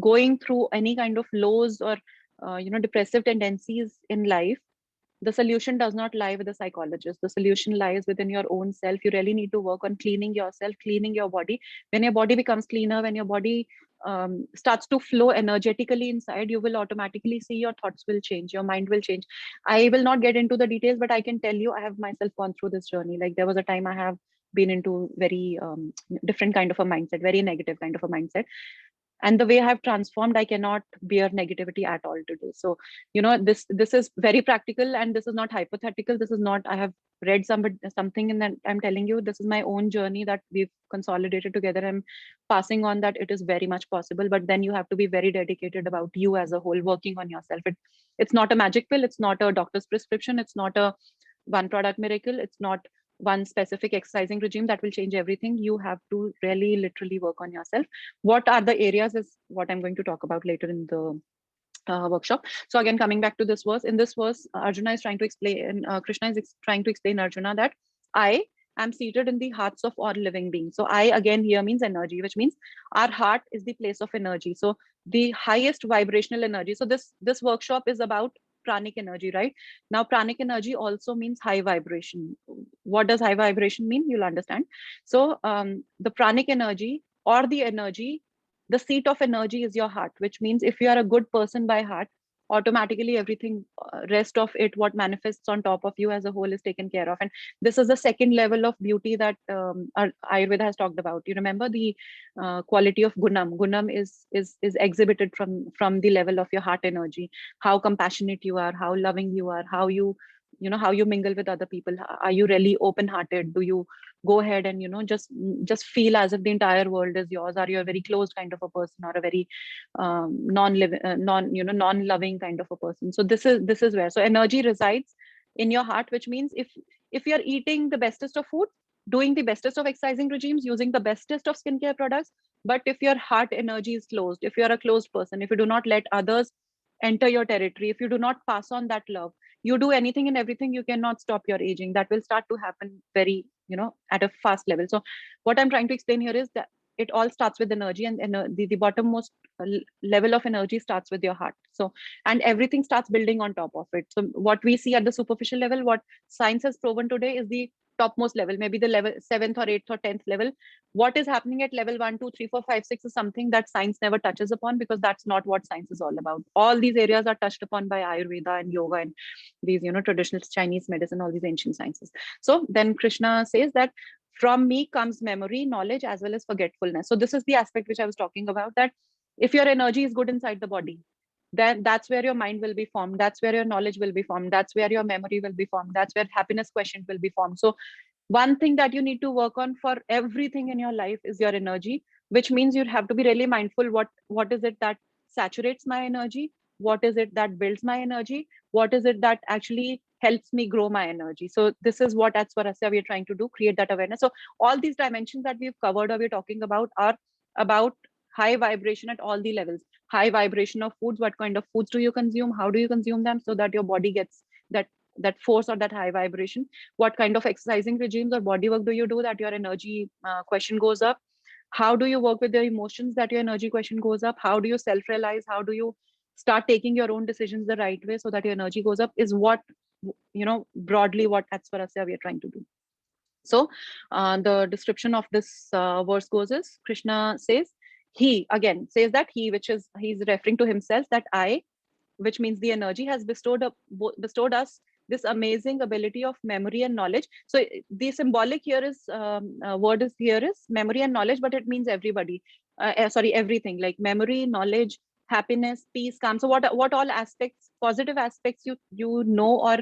going through any kind of lows or depressive tendencies in life, the solution does not lie with the psychologist. The solution lies within your own self. You really need to work on cleaning yourself, cleaning your body. When your body becomes cleaner, when your body starts to flow energetically inside, you will automatically see your thoughts will change, your mind will change. I will not get into the details, but I can tell you, I have myself gone through this journey. Like, there was a time I have been into very different kind of a mindset, very negative kind of a mindset, and the way I have transformed, I cannot bear negativity at all today. So this is very practical, and this is not hypothetical. This is not, I have read something, and then I'm telling you, this is my own journey that we've consolidated together. I'm passing on that it is very much possible, but then you have to be very dedicated about you as a whole, working on yourself. It's not a magic pill, it's not a doctor's prescription, it's not a one product miracle, it's not one specific exercising regime that will change everything. You have to really literally work on yourself. What are the areas is what I'm going to talk about later in the workshop. So again, coming back to this verse, in this verse, Arjuna is trying to explain, Krishna is trying to explain Arjuna that I am seated in the hearts of all living beings. So I, again, here means energy, which means our heart is the place of energy. So the highest vibrational energy. So this workshop is about pranic energy, right? Now pranic energy also means high vibration. What does high vibration mean? You'll understand. So the pranic energy, or the energy, the seat of energy is your heart, which means if you are a good person by heart, automatically everything rest of it, what manifests on top of you as a whole, is taken care of. And this is the second level of beauty that Ayurveda has talked about. You remember the quality of gunam is exhibited from the level of your heart energy, how compassionate you are, how loving you are, how how you mingle with other people. Are you really open hearted? Do you go ahead and just feel as if the entire world is yours? Are you a very closed kind of a person, or a very non loving kind of a person? So this is where, so energy resides in your heart, which means if you're eating the bestest of food, doing the bestest of exercising regimes, using the bestest of skincare products, but if your heart energy is closed, if you're a closed person, if you do not let others enter your territory, if you do not pass on that love, you do anything and everything, you cannot stop your aging. That will start to happen very, at a fast level. So what I'm trying to explain here is that it all starts with energy, and the bottommost level of energy starts with your heart. So, and everything starts building on top of it. So what we see at the superficial level, what science has proven today, is the topmost level, maybe the level 7th or 8th or 10th level. What is happening at level 1, 2, 3, 4, 5, 6 is something that science never touches upon, because that's not what science is all about. All these areas are touched upon by Ayurveda and yoga and these traditional Chinese medicine, all these ancient sciences. So then Krishna says that from me comes memory, knowledge, as well as forgetfulness. So this is the aspect which I was talking about, that if your energy is good inside the body, then that's where your mind will be formed, that's where your knowledge will be formed, that's where your memory will be formed, that's where happiness quotient will be formed. So one thing that you need to work on for everything in your life is your energy, which means you have to be really mindful, what is it that saturates my energy, what is it that builds my energy, what is it that actually helps me grow my energy. So this is what at Swarasya we are trying to do, create that awareness. So all these dimensions that we've covered or we're talking about are about high vibration at all the levels. High vibration of foods, what kind of foods do you consume, how do you consume them, so that your body gets that force or that high vibration. What kind of exercising regimes or body work do you do that your energy question goes up? How do you work with your emotions that your energy question goes up? How do you self-realize? How do you start taking your own decisions the right way so that your energy goes up, is what, broadly what as far as we are trying to do. So the description of this verse goes is, Krishna says, he again says that he, which is he's referring to himself, that I, which means the energy, has bestowed us this amazing ability of memory and knowledge. So the symbolic here is word is here is memory and knowledge, but it means everybody. Sorry, everything, like memory, knowledge, happiness, peace, calm. So what all aspects, positive aspects, or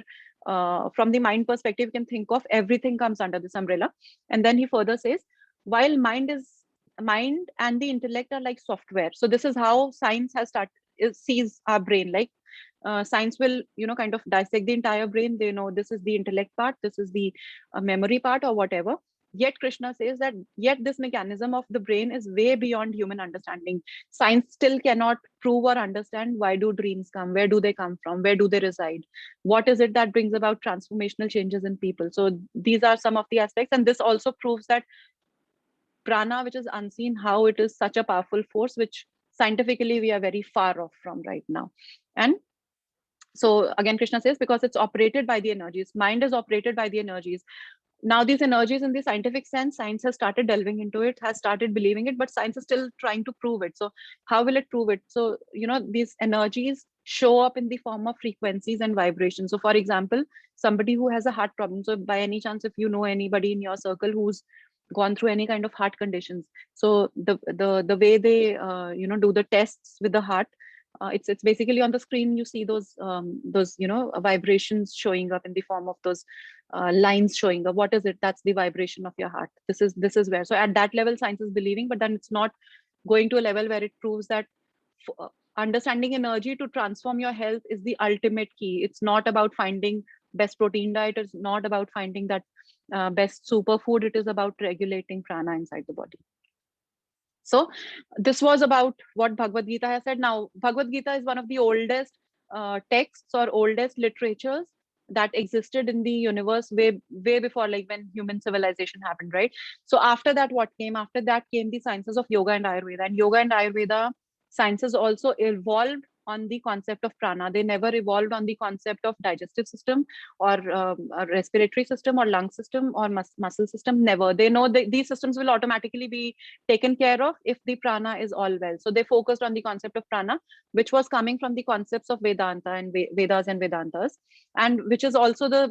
from the mind perspective you can think of, everything comes under this umbrella. And then he further says, while mind and the intellect are like software. So this is how science has started, sees our brain. Like science will kind of dissect the entire brain. They know this is the intellect part, this is the memory part, or whatever. Yet Krishna says that yet this mechanism of the brain is way beyond human understanding. Science still cannot prove or understand why do dreams come, where do they come from, where do they reside, what is it that brings about transformational changes in people. So these are some of the aspects, and this also proves that prana, which is unseen, how it is such a powerful force, which scientifically we are very far off from right now. And so again, Krishna says, because it's operated by the energies, mind is operated by the energies. Now these energies, in the scientific sense, science has started delving into it, has started believing it, but science is still trying to prove it. So how will it prove it? So these energies show up in the form of frequencies and vibrations. So for example, somebody who has a heart problem, so by any chance if you know anybody in your circle who's gone through any kind of heart conditions, so the way they do the tests with the heart, it's basically on the screen you see those vibrations showing up in the form of those lines showing up. What is it? That's the vibration of your heart. This is where, so at that level science is believing, but then it's not going to a level where it proves that understanding energy to transform your health is the ultimate key. It's not about finding best protein diet, it's not about finding that best superfood, it is about regulating prana inside the body. So this was about what Bhagavad Gita has said. Now, Bhagavad Gita is one of the oldest texts or oldest literatures that existed in the universe way before, like when human civilization happened, right? So after that, what came? After that came the sciences of yoga and Ayurveda. And yoga and Ayurveda sciences also evolved on the concept of prana. They never evolved on the concept of digestive system or a respiratory system or lung system or muscle system. Never. They know that these systems will automatically be taken care of if the prana is all well. So they focused on the concept of prana, which was coming from the concepts of Vedanta and Vedas and Vedantas, and which is also the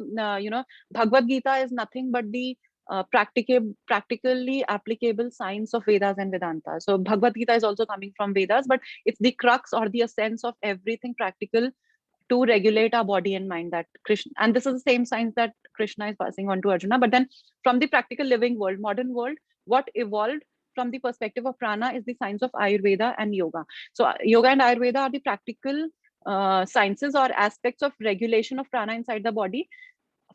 Bhagavad Gita is nothing but the practically applicable science of Vedas and Vedanta. So Bhagavad Gita is also coming from Vedas, but it's the crux or the essence of everything practical to regulate our body and mind, that Krishna, and this is the same science that Krishna is passing on to Arjuna. But then from the practical living world, modern world, what evolved from the perspective of prana is the science of Ayurveda and yoga. So yoga and Ayurveda are the practical sciences or aspects of regulation of prana inside the body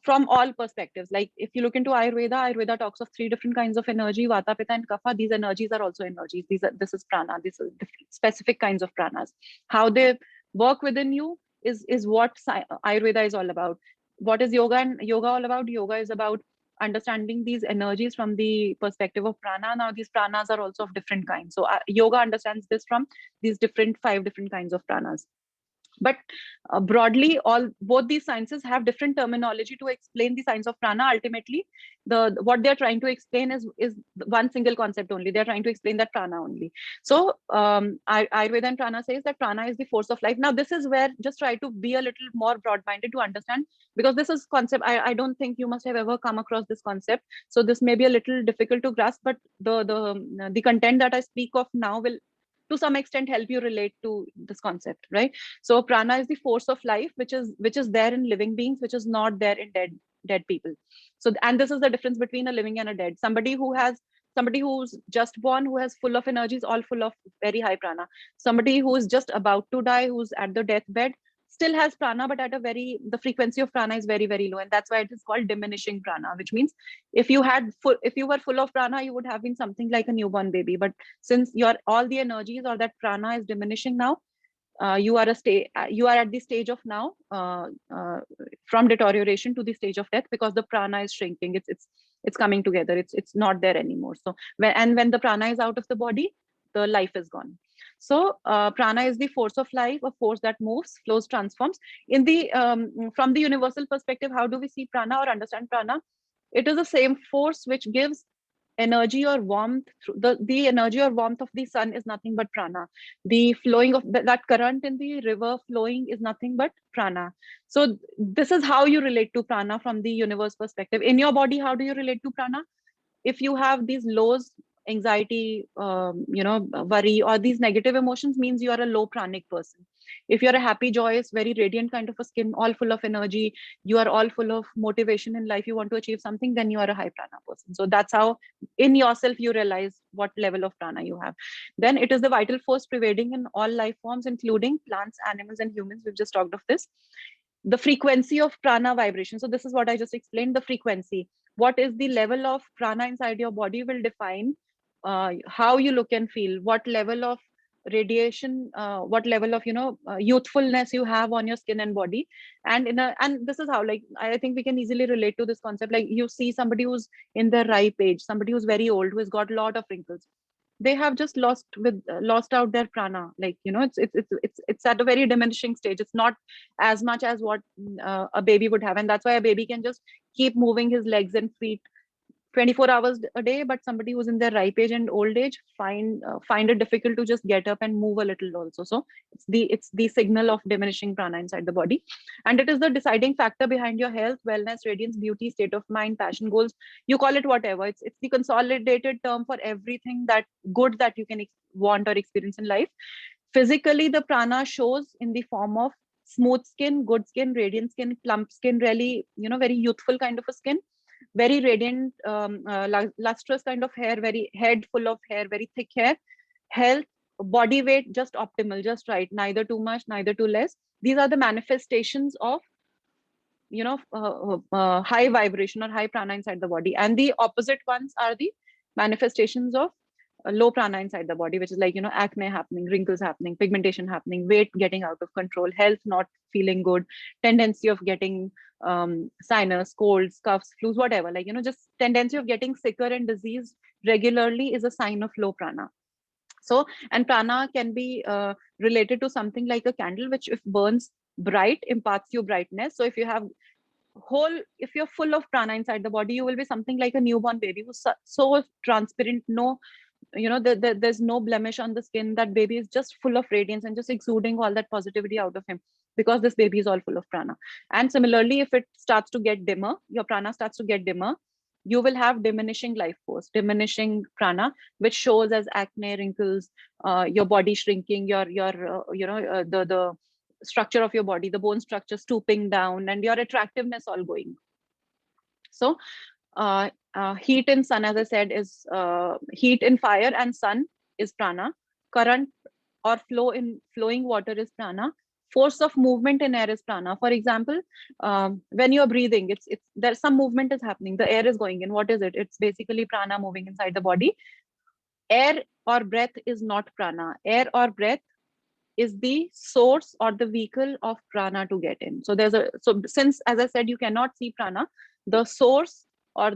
from all perspectives. Like if you look into Ayurveda talks of three different kinds of energy: Vata, Pitta, and Kapha. These energies are also energies. This is prana. These are different, specific kinds of pranas. How they work within you is what Ayurveda is all about. What is yoga and yoga all about? Yoga is about understanding these energies from the perspective of prana. Now these pranas are also of different kinds. So yoga understands this from these five different kinds of pranas. But broadly, all both these sciences have different terminology to explain the science of prana. Ultimately, what they're trying to explain is one single concept only. They're trying to explain that prana only. So Ayurveda and prana says that prana is the force of life. Now this is where just try to be a little more broad-minded to understand, because this is concept I don't think you must have ever come across this concept. So this may be a little difficult to grasp, but the content that I speak of now will to some extent help you relate to this concept, right? So prana is the force of life, which is there in living beings, which is not there in dead people. So, and this is the difference between a living and a dead. Somebody who's just born, who has full of energies, all full of very high prana. Somebody who is just about to die, who's at the deathbed, still has prana, but at the frequency of prana is very, very low. And that's why it is called diminishing prana, which means if you were full of prana, you would have been something like a newborn baby. But since all the energies or that prana is diminishing now, you are at the stage of now from deterioration to the stage of death, because the prana is shrinking. it's coming together. It's not there anymore. So when the prana is out of the body, the life is gone. So prana is the force of life, a force that moves, flows, transforms. In the from the universal perspective, how do we see prana or understand prana? It is the same force which gives energy or warmth. Through the energy or warmth of the sun is nothing but prana. The flowing of that current in the river flowing is nothing but prana. So this is how you relate to prana from the universe perspective. In your body, how do you relate to prana? If you have these lows, anxiety, worry, or these negative emotions, means you are a low pranic person. If you're a happy, joyous, very radiant kind of a skin, all full of energy, you are all full of motivation in life, you want to achieve something, then you are a high prana person. So that's how in yourself you realize what level of prana you have. Then it is the vital force pervading in all life forms, including plants, animals, and humans. We've just talked of this. The frequency of prana vibration. So this is what I just explained, the frequency. What is the level of prana inside your body will define how you look and feel, what level of radiation, what level of youthfulness you have on your skin and body. And this is how, like, I think we can easily relate to this concept. Like, you see somebody who's in their ripe age, somebody who's very old, who has got a lot of wrinkles, they have just lost out their prana. Like, it's at a very diminishing stage. It's not as much as what a baby would have. And that's why a baby can just keep moving his legs and feet 24 hours a day, but somebody who's in their ripe age and old age find it difficult to just get up and move a little also. So it's the signal of diminishing prana inside the body, and it is the deciding factor behind your health, wellness, radiance, beauty, state of mind, passion, goals. You call it whatever. It's the consolidated term for everything that good that you can want or experience in life. Physically, the prana shows in the form of smooth skin, good skin, radiant skin, plump skin, really, very youthful kind of a skin, very radiant, lustrous kind of hair, very head full of hair, very thick hair, health, body weight just optimal, just right, neither too much, neither too less. These are the manifestations of high vibration or high prana inside the body, and the opposite ones are the manifestations of low prana inside the body, which is like, acne happening, wrinkles happening, pigmentation happening, weight getting out of control, health not feeling good, tendency of getting sinus, colds, coughs, flus, whatever, like, just tendency of getting sicker and disease regularly is a sign of low prana. So, and prana can be related to something like a candle, which if burns bright, imparts you brightness. So if you're full of prana inside the body, you will be something like a newborn baby who's so transparent, no, there's no blemish on the skin. That baby is just full of radiance and just exuding all that positivity out of him, because this baby is all full of prana. And similarly, if it starts to get dimmer, your prana starts to get dimmer, you will have diminishing life force, diminishing prana, which shows as acne, wrinkles, your body shrinking, the structure of your body, the bone structure stooping down, and your attractiveness all going. So heat in sun, as I said, is heat in fire, and sun is prana. Current or flowing water is prana. Force of movement in air is prana. For example, when you're breathing, it's there's some movement is happening. The air is going in. What is it? It's basically prana moving inside the body. Air or breath is not prana. Air or breath is the source or the vehicle of prana to get in. So since, as I said, you cannot see prana, the source, or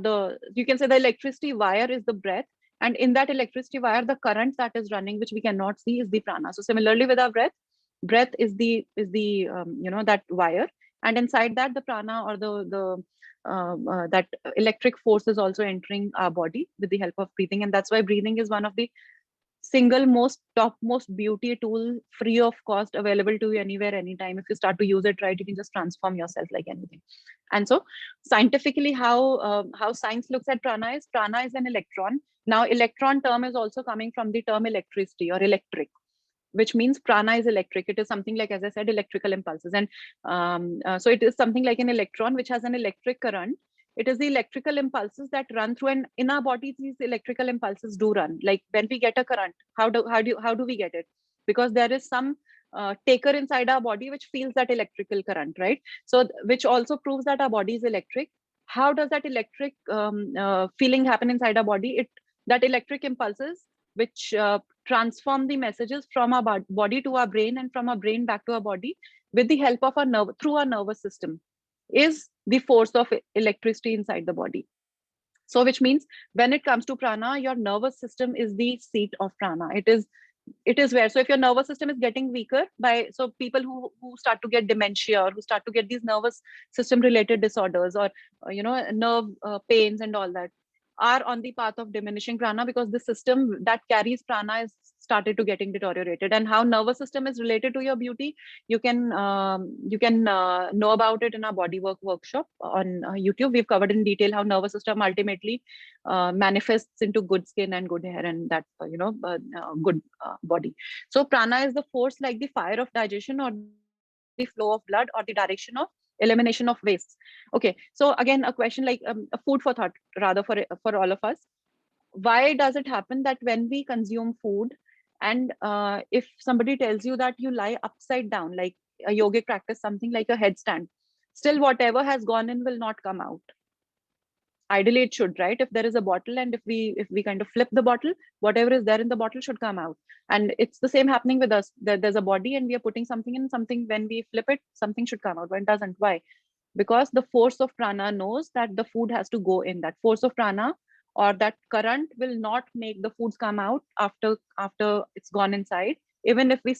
you can say the electricity wire, is the breath, and in that electricity wire, the current that is running, which we cannot see, is the prana. So similarly with our breath is the that wire, and inside that, the prana, or the that electric force is also entering our body with the help of breathing. And that's why breathing is one of the single most topmost beauty tool, free of cost, available to you anywhere, anytime. If you start to use it right, you can just transform yourself like anything. And so scientifically, how science looks at prana is an electron. Now, electron term is also coming from the term electricity or electric, which means prana is electric. It is something like, as I said, electrical impulses. And so it is something like an electron which has an electric current. It is the electrical impulses that run through, and in our bodies, these electrical impulses do run. Like when we get a current, how do we get it? Because there is some taker inside our body which feels that electrical current, right? So which also proves that our body is electric. How does that electric feeling happen inside our body? That electric impulses which transform the messages from our body to our brain, and from our brain back to our body, with the help of our through our nervous system, is the force of electricity inside the body. So which means when it comes to prana, your nervous system is the seat of prana. It is where, so if your nervous system is getting weaker, by so people who start to get dementia, or who start to get these nervous system related disorders, or nerve pains and all that, are on the path of diminishing prana, because the system that carries prana is started to getting deteriorated. And how nervous system is related to your beauty, you can know about it in our body work workshop on YouTube. We've covered in detail how nervous system ultimately manifests into good skin and good hair, and that good body. So prana is the force like the fire of digestion, or the flow of blood, or the direction of elimination of wastes. Okay, so again, a question like a food for thought, rather, for all of us. Why does it happen that when we consume food, and if somebody tells you that you lie upside down, like a yogic practice, something like a headstand, still whatever has gone in will not come out? Ideally it should, right? If there is a bottle, and if we kind of flip the bottle, whatever is there in the bottle should come out. And it's the same happening with us. There's a body and we are putting something in, something, when we flip it, something should come out, but it doesn't. Why? Because the force of prana knows that the food has to go in. That force of prana, or that current, will not make the foods come out after it's gone inside, even if we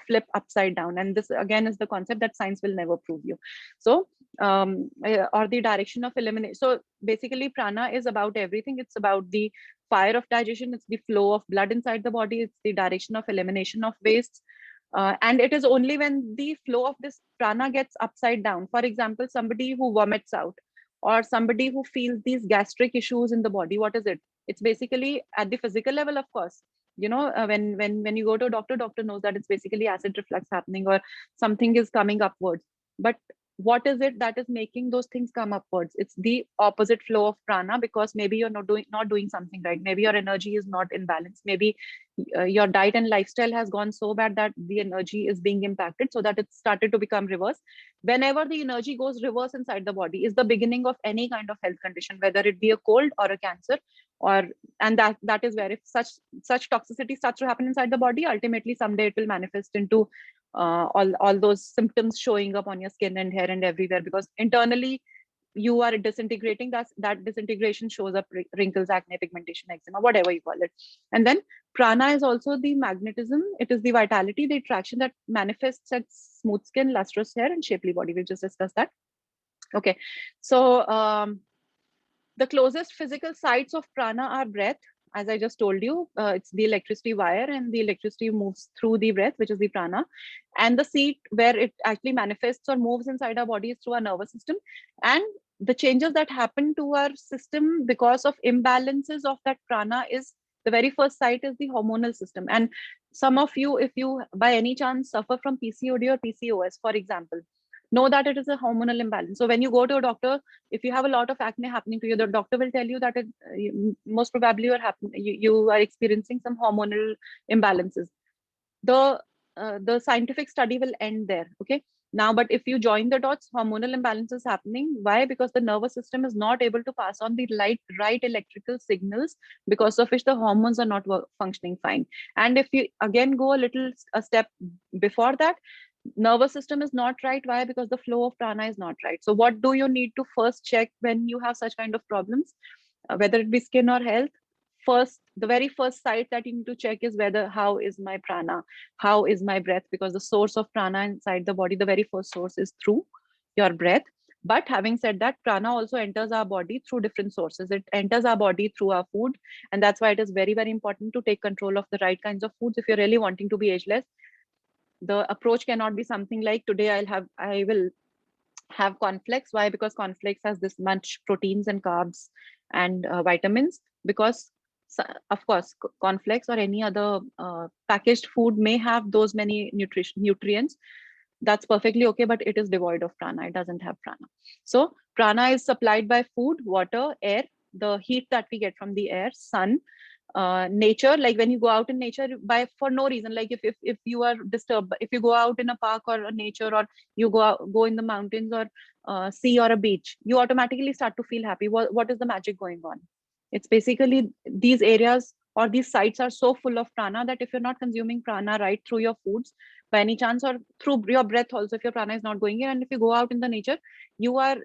flip upside down. And this again is the concept that science will never prove you. So or the direction of elimination. So basically prana is about everything. It's about the fire of digestion, it's the flow of blood inside the body, it's the direction of elimination of wastes. And it is only when the flow of this prana gets upside down, for example, somebody who vomits out, or somebody who feels these gastric issues in the body, what is it? It's basically at the physical level, of course. When you go to a doctor knows that it's basically acid reflux happening, or something is coming upwards. But what is it that is making those things come upwards? It's the opposite flow of prana, because maybe you're not doing something right. Maybe your energy is not in balance. Maybe your diet and lifestyle has gone so bad that the energy is being impacted, so that it's started to become reverse. Whenever the energy goes reverse inside the body is the beginning of any kind of health condition, whether it be a cold or a cancer. Or and that is where, if such toxicity starts to happen inside the body, ultimately someday it will manifest into all those symptoms showing up on your skin and hair and everywhere, because internally you are disintegrating. That disintegration shows up wrinkles, acne, pigmentation, eczema, whatever you call it. And then prana is also the magnetism. It is the vitality, the attraction that manifests as smooth skin, lustrous hair, and shapely body. We just discussed that. Okay, so the closest physical sites of prana are breath. As I just told you, it's the electricity wire, and the electricity moves through the breath, which is the prana. And the seat where it actually manifests or moves inside our body is through our nervous system. And the changes that happen to our system because of imbalances of that prana is, the very first site is the hormonal system. And some of you, if you by any chance suffer from PCOD or PCOS, for example, know that it is a hormonal imbalance. So when you go to a doctor, if you have a lot of acne happening to you, the doctor will tell you that most probably you are experiencing some hormonal imbalances. The scientific study will end there. Okay, now, but if you join the dots, hormonal imbalance is happening. Why? Because the nervous system is not able to pass on the right electrical signals, because of which the hormones are not functioning fine. And if you again go a step before that, nervous system is not right. Why? Because the flow of prana is not right. So what do you need to first check when you have such kind of problems, whether it be skin or health? First, the very first site that you need to check is whether, how is my prana, how is my breath, because the source of prana inside the body, the very first source, is through your breath. But having said that, prana also enters our body through different sources. It enters our body through our food, and that's why it is very, very important to take control of the right kinds of foods if you're really wanting to be ageless. The approach cannot be something like, today I will have cornflakes. Why? Because cornflakes has this much proteins and carbs and vitamins. Because of course cornflakes or any other packaged food may have those many nutrients. That's perfectly okay, but it is devoid of prana. It doesn't have prana. So prana is supplied by food, water, air, the heat that we get from the air, sun, nature. Like when you go out in nature by for no reason, like if you are disturbed, if you go out in a park or a nature, or you go in the mountains, or sea, or a beach, you automatically start to feel happy. What is the magic going on? It's basically these areas or these sites are so full of prana that if you're not consuming prana right through your foods, by any chance, or through your breath also, if your prana is not going in. And if you go out in the nature, you are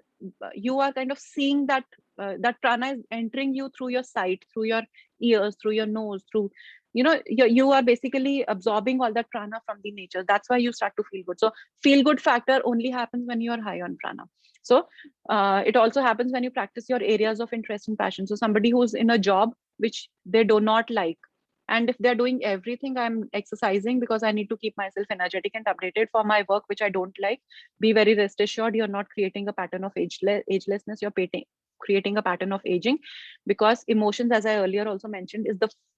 you are kind of seeing that that prana is entering you through your sight, through your ears, through your nose, through, you are basically absorbing all that prana from the nature. That's why you start to feel good. So feel good factor only happens when you are high on prana. So it also happens when you practice your areas of interest and passion. So somebody who's in a job which they do not like, and if they're doing everything, I'm exercising because I need to keep myself energetic and updated for my work which I don't like, be very rest assured you're not creating a pattern of agelessness. You're creating a pattern of aging, because emotions, as I earlier also mentioned,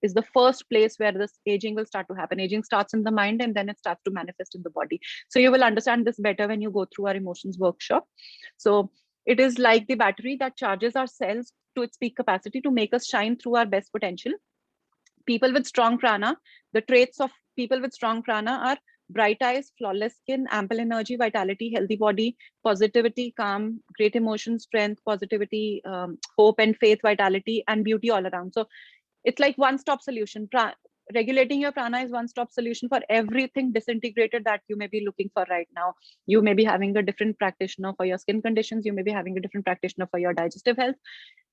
is the first place where this aging will start to happen. Aging starts in the mind and then it starts to manifest in the body. So you will understand this better when you go through our emotions workshop. So it is like the battery that charges our cells to its peak capacity to make us shine through our best potential. People with strong prana, the traits of people with strong prana are bright eyes, flawless skin, ample energy, vitality, healthy body, positivity, calm, great emotion, strength, positivity, hope and faith, vitality, and beauty all around. So it's like one-stop solution. Regulating your prana is one-stop solution for everything disintegrated that you may be looking for right now. You may be having a different practitioner for your skin conditions. You may be having a different practitioner for your digestive health.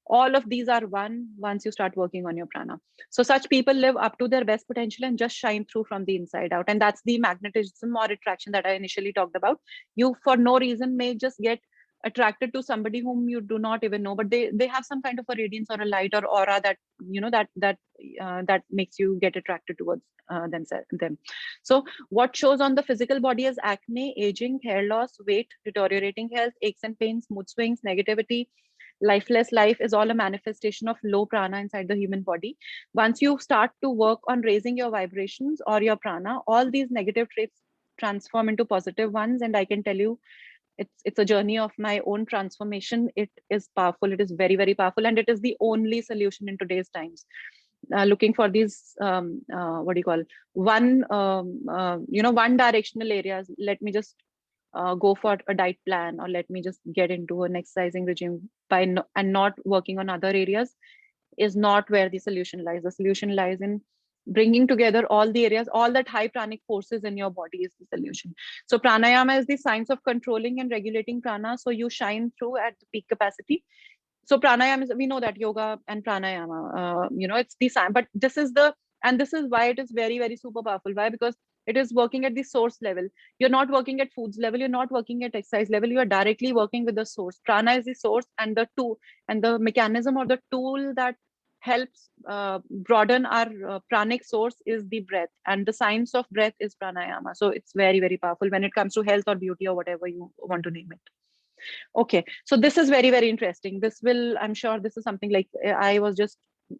All of these are one once you start working on your prana. So such people live up to their best potential and just shine through from the inside out. And that's the magnetism or attraction that I initially talked about. You for no reason may just get attracted to somebody whom you do not even know, but they have some kind of a radiance or a light or aura that that makes you get attracted towards them. So what shows on the physical body is acne, aging, hair loss, weight, deteriorating health, aches and pains, mood swings, negativity, lifeless life is all a manifestation of low prana inside the human body. Once you start to work on raising your vibrations or your prana, all these negative traits transform into positive ones. And I can tell you, it's a journey of my own transformation. It is powerful. It is very, very powerful, and it is the only solution in today's times. Looking for these what do you call, one directional areas. Let me just go for a diet plan, or let me just get into an exercising regime and not working on other areas, is not where the solution lies. The solution lies in bringing together all the areas, all that high pranic forces in your body is the solution. So pranayama is the science of controlling and regulating prana, so you shine through at the peak capacity. So pranayama is, we know that yoga and pranayama, it's the same, but this is why it is very, very super powerful. Why? Because it is working at the source level. You're not working at foods level, you're not working at exercise level, you are directly working with the source. Prana is the source, and the tool and the mechanism or the tool that helps broaden our pranic source is the breath, and the science of breath is pranayama. So it's very, very powerful when it comes to health or beauty or whatever you want to name it. Okay, so this is very, very interesting. This will, I'm sure this is something like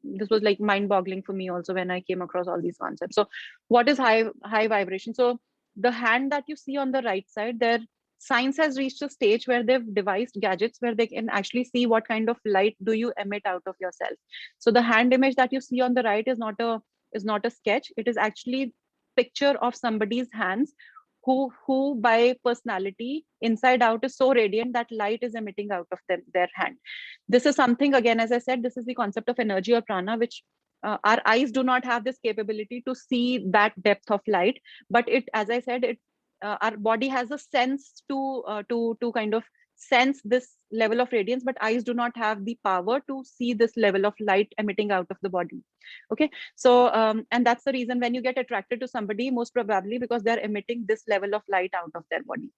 this was like mind boggling for me also when I came across all these concepts. So what is high vibration? So the hand that you see on the right side there, science has reached a stage where they've devised gadgets where they can actually see what kind of light do you emit out of yourself. So the hand image that you see on the right is not a sketch. It is actually picture of somebody's hands who by personality inside out is so radiant that light is emitting out of their hand. This is something, again, as I said, this is the concept of energy or prana, which our eyes do not have this capability to see that depth of light, but it, as I said, it our body has a sense to kind of sense this level of radiance, but eyes do not have the power to see this level of light emitting out of the body. Okay, so and that's the reason when you get attracted to somebody, most probably because they're emitting this level of light out of their body.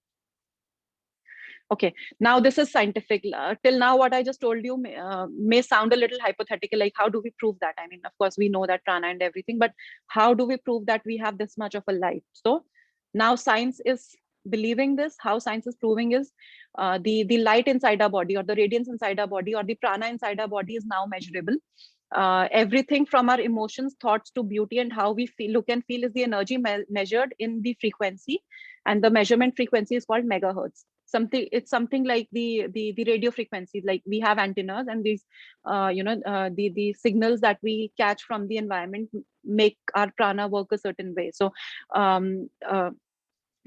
Okay, now this is scientific. Till now, what I just told you may sound a little hypothetical, like how do we prove that? I mean, of course, we know that prana and everything, but how do we prove that we have this much of a light? So now science is believing this. How science is proving is the light inside our body, or the radiance inside our body, or the prana inside our body is now measurable. Everything from our emotions, thoughts to beauty and how we feel, look and feel is the energy measured in the frequency, and the measurement frequency is called megahertz. It's something like the radio frequencies. Like we have antennas, and these the signals that we catch from the environment make our prana work a certain way. So um, uh,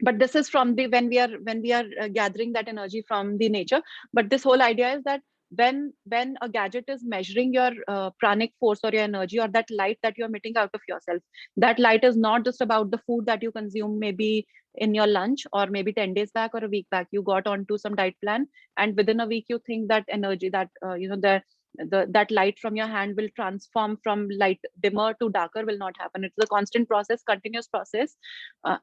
but this is from the when we are gathering that energy from the nature. But this whole idea is that when a gadget is measuring your pranic force or your energy or that light that you're emitting out of yourself, that light is not just about the food that you consume, maybe in your lunch, or maybe 10 days back or a week back you got onto some diet plan, and within a week you think that energy, that that light from your hand will transform from light dimmer to darker, will not happen. It's a constant process, continuous process,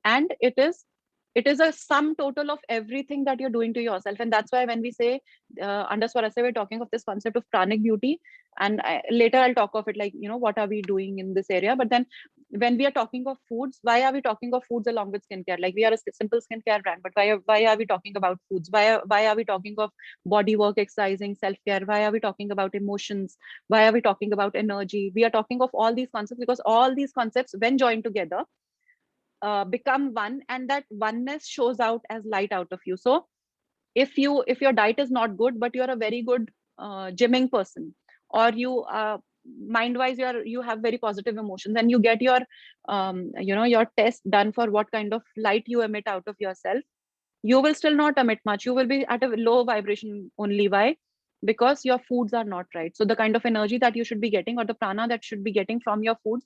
and it is a sum total of everything that you're doing to yourself. And that's why when we say under Swarasya, we're talking of this concept of pranic beauty. And later I'll talk of it, like, what are we doing in this area. But then when we are talking of foods, why are we talking of foods along with skincare? Like, we are a simple skincare brand, but why are we talking about foods? Why are we talking of body work, exercising, self-care? Why are we talking about emotions? Why are we talking about energy? We are talking of all these concepts because all these concepts, when joined together, become one, and that oneness shows out as light out of you. So if your diet is not good, but you're a very good gymming person, or you mind wise you have very positive emotions, and you get your test done for what kind of light you emit out of yourself, you will still not emit much. You will be at a low vibration only. Why? Because your foods are not right. So the kind of energy that you should be getting, or the prana that should be getting from your foods,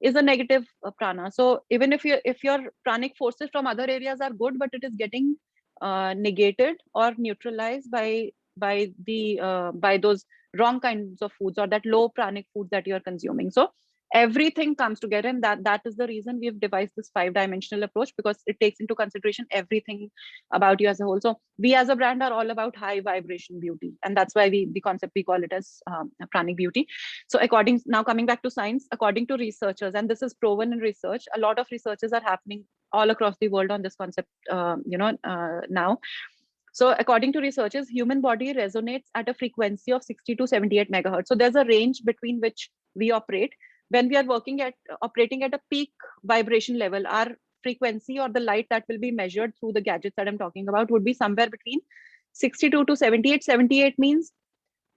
is a negative prana. So even if your pranic forces from other areas are good, but it is getting negated or neutralized by those wrong kinds of foods, or that low pranic foods that you are consuming. So everything comes together, and that is the reason we've devised this 5-dimensional approach, because it takes into consideration everything about you as a whole. So we as a brand are all about high vibration beauty, and that's why the concept, we call it as pranic beauty. So now coming back to science, according to researchers, and this is proven in research, a lot of researches are happening all across the world on this concept now. So according to researchers, human body resonates at a frequency of 60 to 78 megahertz. So there's a range between which we operate. When we are operating at a peak vibration level, our frequency, or the light that will be measured through the gadgets that I'm talking about, would be somewhere between 62 to 78. 78 means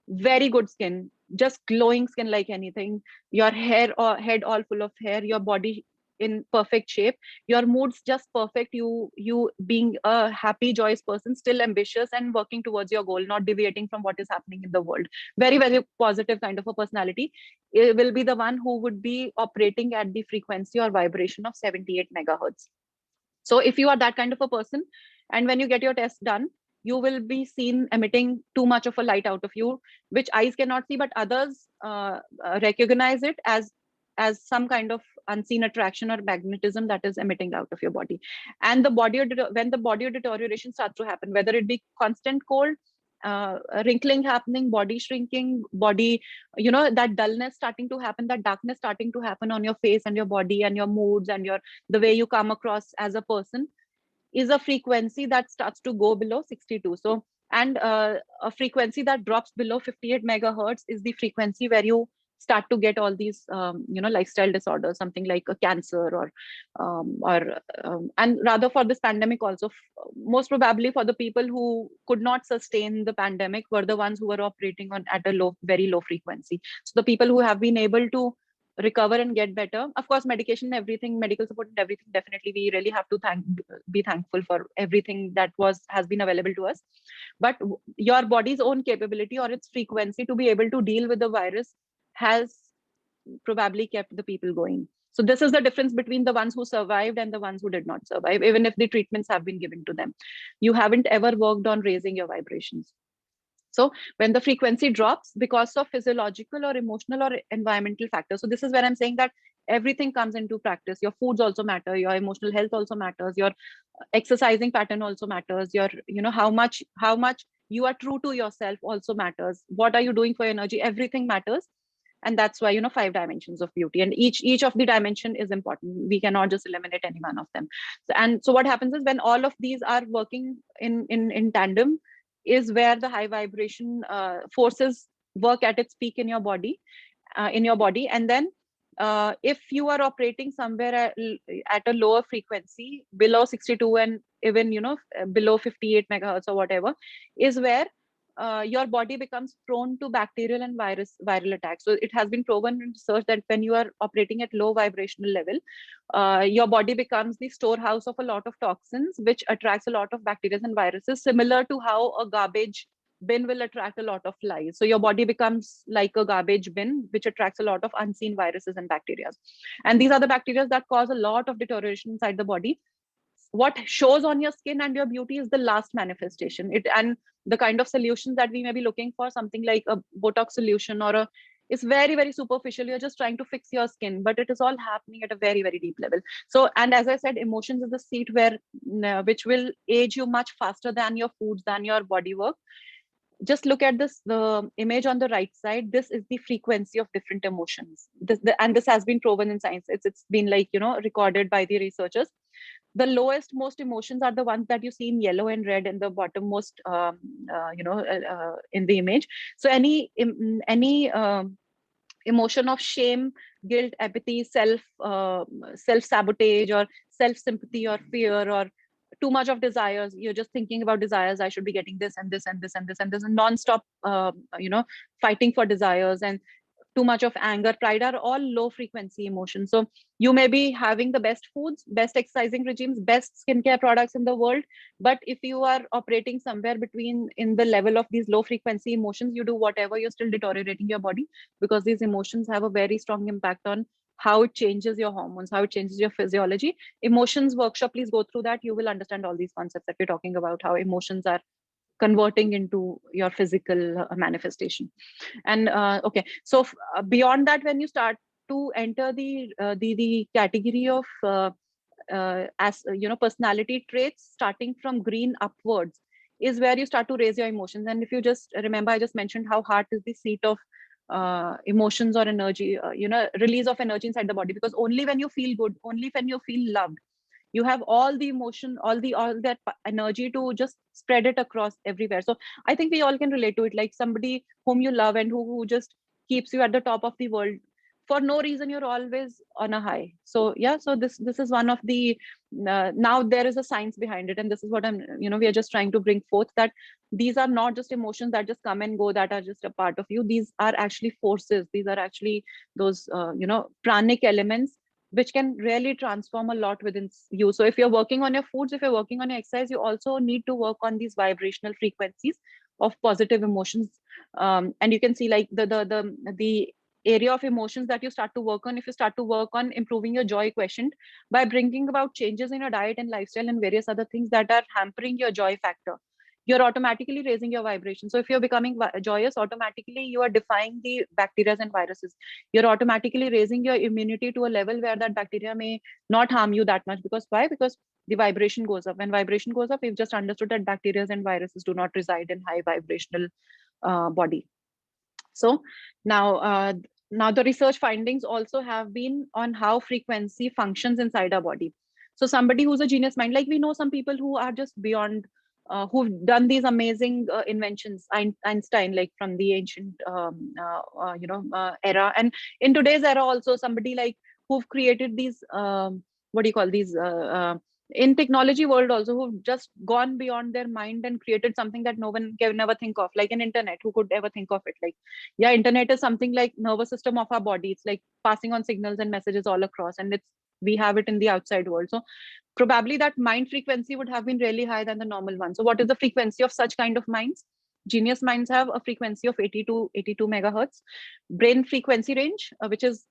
very good skin, just glowing skin like anything, your hair or head all full of hair, your body in perfect shape, your mood's just perfect, you being a happy, joyous person, still ambitious and working towards your goal, not deviating from what is happening in the world. Very, very positive kind of a personality. It will be the one who would be operating at the frequency or vibration of 78 megahertz. So if you are that kind of a person, and when you get your test done, you will be seen emitting too much of a light out of you, which eyes cannot see, but others recognize it as some kind of unseen attraction or magnetism that is emitting out of your body. And when the body deterioration starts to happen, whether it be constant cold, wrinkling happening, body shrinking, body, that dullness starting to happen, that darkness starting to happen on your face and your body and your moods and the way you come across as a person, is a frequency that starts to go below 62. So, and a frequency that drops below 58 megahertz is the frequency where you start to get all these lifestyle disorders, something like a cancer, and rather for this pandemic also, most probably for the people who could not sustain the pandemic were the ones who were operating on at a very low frequency. So the people who have been able to recover and get better, of course, medication, everything, medical support and everything, definitely we really have to be thankful for everything that has been available to us. But your body's own capability or its frequency to be able to deal with the virus has probably kept the people going. So this is the difference between the ones who survived and the ones who did not survive, even if the treatments have been given to them. You haven't ever worked on raising your vibrations. So when the frequency drops because of physiological or emotional or environmental factors, so this is where I'm saying that everything comes into practice. Your foods also matter, your emotional health also matters, your exercising pattern also matters, your, how much you are true to yourself also matters. What are you doing for energy? Everything matters. And that's why, 5 dimensions of beauty, and each of the dimension is important. We cannot just eliminate any one of them. So what happens is, when all of these are working in tandem, is where the high vibration forces work at its peak in your body. And then if you are operating somewhere at a lower frequency below 62, and even below 58 megahertz or whatever, is where your body becomes prone to bacterial and viral attacks. So it has been proven in research that when you are operating at low vibrational level, your body becomes the storehouse of a lot of toxins, which attracts a lot of bacteria and viruses, similar to how a garbage bin will attract a lot of flies. So your body becomes like a garbage bin, which attracts a lot of unseen viruses and bacteria. And these are the bacteria that cause a lot of deterioration inside the body. What shows on your skin and your beauty is the last manifestation. It and the kind of solutions that we may be looking for, something like a Botox solution or a, it's very, very superficial. You're just trying to fix your skin, but it is all happening at a very, very deep level. So, and as I said, emotions is the seat where which will age you much faster than your foods, than your body work. Just look at this, the image on the right side. This is the frequency of different emotions. And this has been proven in science. It's been like, recorded by the researchers. The lowest most emotions are the ones that you see in yellow and red in the bottommost in the image. So any emotion of shame, guilt, apathy, self sabotage, or self sympathy, or fear, or too much of desires. You're just thinking about desires. I should be getting this and this and this and this and this, and non-stop fighting for desires, and too much of anger, pride, are all low frequency emotions. So you may be having the best foods, best exercising regimes, best skincare products in the world, but if you are operating somewhere between in the level of these low frequency emotions, you do whatever, you're still deteriorating your body, because these emotions have a very strong impact on how it changes your hormones, how it changes your physiology. Emotions workshop, please go through that. You will understand all these concepts that we're talking about, how emotions are converting into your physical manifestation. And okay, so beyond that, when you start to enter the category of as personality traits, starting from green upwards is where you start to raise your emotions. And if you just remember, I just mentioned how heart is the seat of emotions or energy, release of energy inside the body, because only when you feel good, only when you feel loved, you have all the emotion, all that energy to just spread it across everywhere. So I think we all can relate to it, like somebody whom you love and who just keeps you at the top of the world. For no reason, you're always on a high. So yeah, so this is one of the now there is a science behind it, and this is what I'm, we are just trying to bring forth, that these are not just emotions that just come and go, that are just a part of you. These are actually forces. These are actually those pranic elements which can really transform a lot within you. So if you're working on your foods, if you're working on your exercise, you also need to work on these vibrational frequencies of positive emotions. And you can see like the area of emotions that you start to work on, if you start to work on improving your joy quotient by bringing about changes in your diet and lifestyle and various other things that are hampering your joy factor, you're automatically raising your vibration. So if you're becoming joyous, automatically you are defying the bacteria and viruses. You're automatically raising your immunity to a level where that bacteria may not harm you that much. Because why? Because the vibration goes up. When vibration goes up, we've just understood that bacteria and viruses do not reside in high vibrational body. So now the research findings also have been on how frequency functions inside our body. So somebody who's a genius mind, like we know some people who are just beyond, who've done these amazing inventions, Einstein, like from the ancient era, and in today's era also, somebody like who've created these what do you call these in technology world also, who've just gone beyond their mind and created something that no one can never think of, like an internet. Who could ever think of it? Like, yeah, internet is something like nervous system of our body. It's like passing on signals and messages all across, and it's we have it in the outside world. So probably that mind frequency would have been really high than the normal one. So what is the frequency of such kind of minds? Genius minds have a frequency of 80 to 82 megahertz. Brain frequency range, which is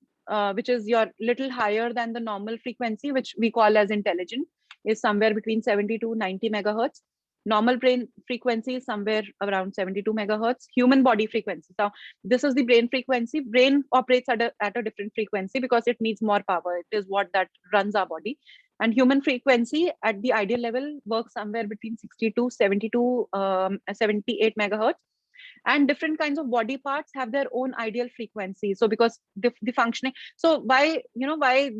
your little higher than the normal frequency, which we call as intelligent, is somewhere between 70 to 90 megahertz. Normal brain frequency is somewhere around 72 megahertz. Human body frequency. So this is the brain frequency. Brain operates at a different frequency because it needs more power. It is what that runs our body. And human frequency at the ideal level works somewhere between 60 to 72, 78 megahertz. And different kinds of body parts have their own ideal frequency. So because the functioning, so why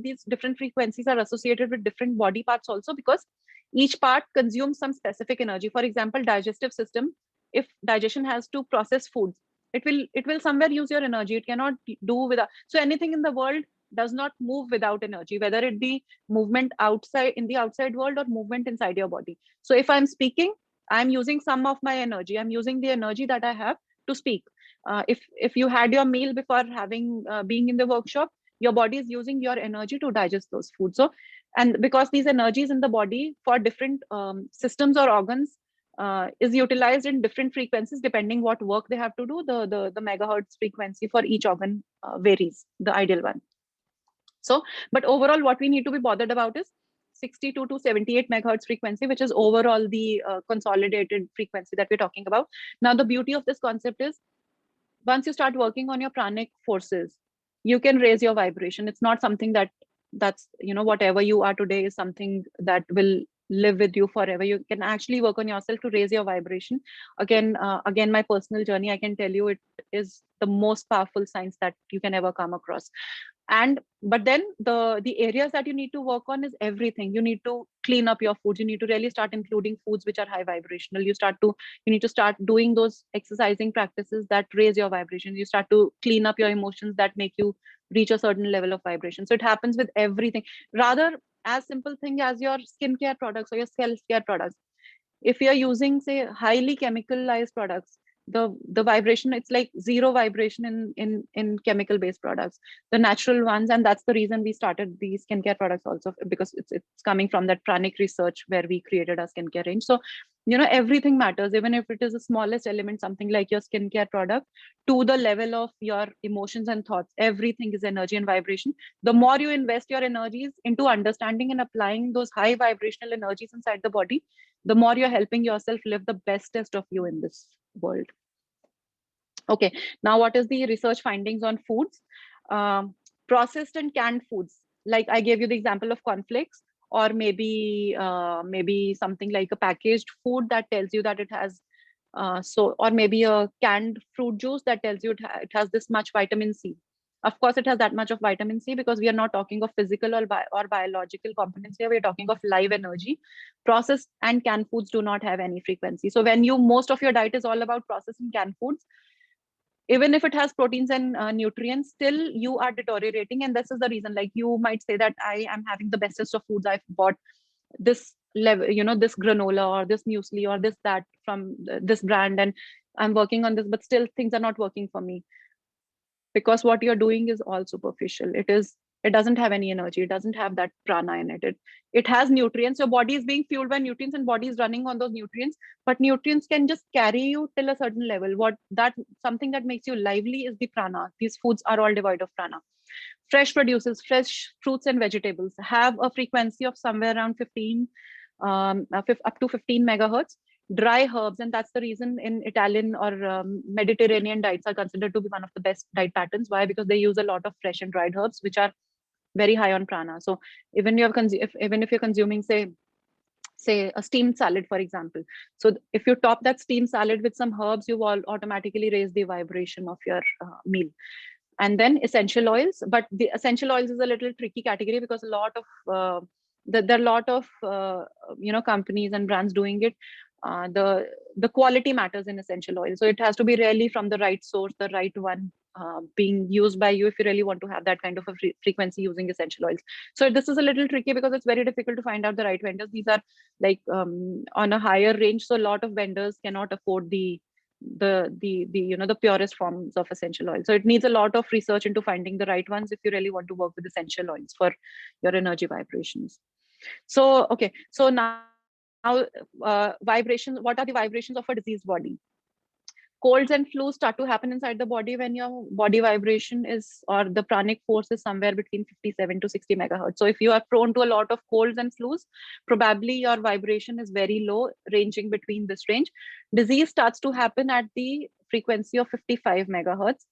these different frequencies are associated with different body parts also, because each part consumes some specific energy. For example, digestive system, if digestion has to process foods, it will somewhere use your energy. It cannot do without. So anything in the world does not move without energy, whether it be movement outside in the outside world or movement inside your body. So if I'm speaking, I'm using some of my energy. I'm using the energy that I have to speak. If you had your meal before having being in the workshop, your body is using your energy to digest those foods. So, and because these energies in the body for different systems or organs is utilized in different frequencies depending what work they have to do. The megahertz frequency for each organ varies, the ideal one. So, but overall, what we need to be bothered about is 62 to 78 megahertz frequency, which is overall the consolidated frequency that we're talking about. Now, the beauty of this concept is once you start working on your pranic forces, you can raise your vibration. It's not something that's, whatever you are today is something that will live with you forever. You can actually work on yourself to raise your vibration. Again, my personal journey, I can tell you, it is the most powerful science that you can ever come across. And but then the areas that you need to work on is everything. You need to clean up your foods. You need to really start including foods which are high vibrational. You need to start doing those exercising practices that raise your vibration. You start to clean up your emotions that make you reach a certain level of vibration. So it happens with everything. Rather, as simple thing as your skincare products or your self care products, if you're using, say, highly chemicalized products, the vibration, it's like zero vibration in chemical based products. The natural ones, and that's the reason we started these skincare products also, because it's coming from that pranic research where we created our skincare range. So everything matters, even if it is the smallest element, something like your skincare product, to the level of your emotions and thoughts. Everything is energy and vibration. The more you invest your energies into understanding and applying those high vibrational energies inside the body, the more you're helping yourself live the bestest of you in this world. Okay, now what is the research findings on foods? Processed and canned foods, like I gave you the example of cornflakes, or maybe something like a packaged food that tells you that it has or maybe a canned fruit juice that tells you it has this much vitamin C. Of course, it has that much of vitamin C because we are not talking of physical or biological components here. We're talking of live energy. Processed and canned foods do not have any frequency. So when most of your diet is all about processed and canned foods, even if it has proteins and nutrients, still you are deteriorating. And this is the reason, like, you might say that I am having the bestest of foods. I've bought this level, this granola or this muesli or this that from this brand, and I'm working on this, but still things are not working for me, because what you're doing is all superficial. It doesn't have any energy. It doesn't have that prana in it has nutrients. Your body is being fueled by nutrients and body is running on those nutrients, but nutrients can just carry you till a certain level. What that something that makes you lively is the prana. These foods are all devoid of prana. Fresh produces, fresh fruits and vegetables have a frequency of somewhere around 15 up to 15 megahertz. Dry herbs, and that's the reason in Italian or Mediterranean diets are considered to be one of the best diet patterns. Why? Because they use a lot of fresh and dried herbs, which are very high on prana. So even even if you're consuming, say a steamed salad, for example, so if you top that steamed salad with some herbs, you will automatically raise the vibration of your meal. And then essential oils, but the essential oils is a little tricky category because a lot of there are a lot of companies and brands doing it. The quality matters in essential oil, so it has to be really from the right source, the right one being used by you, if you really want to have that kind of a frequency using essential oils. So this is a little tricky because it's very difficult to find out the right vendors. These are like on a higher range, so a lot of vendors cannot afford the purest forms of essential oil. So it needs a lot of research into finding the right ones if you really want to work with essential oils for your energy vibrations. So okay, so now vibrations, what are the vibrations of a diseased body? Colds and flus start to happen inside the body when your body vibration is, or the pranic force is somewhere between 57 to 60 megahertz. So if you are prone to a lot of colds and flus, probably your vibration is very low, ranging between this range. Disease starts to happen at the frequency of 55 megahertz.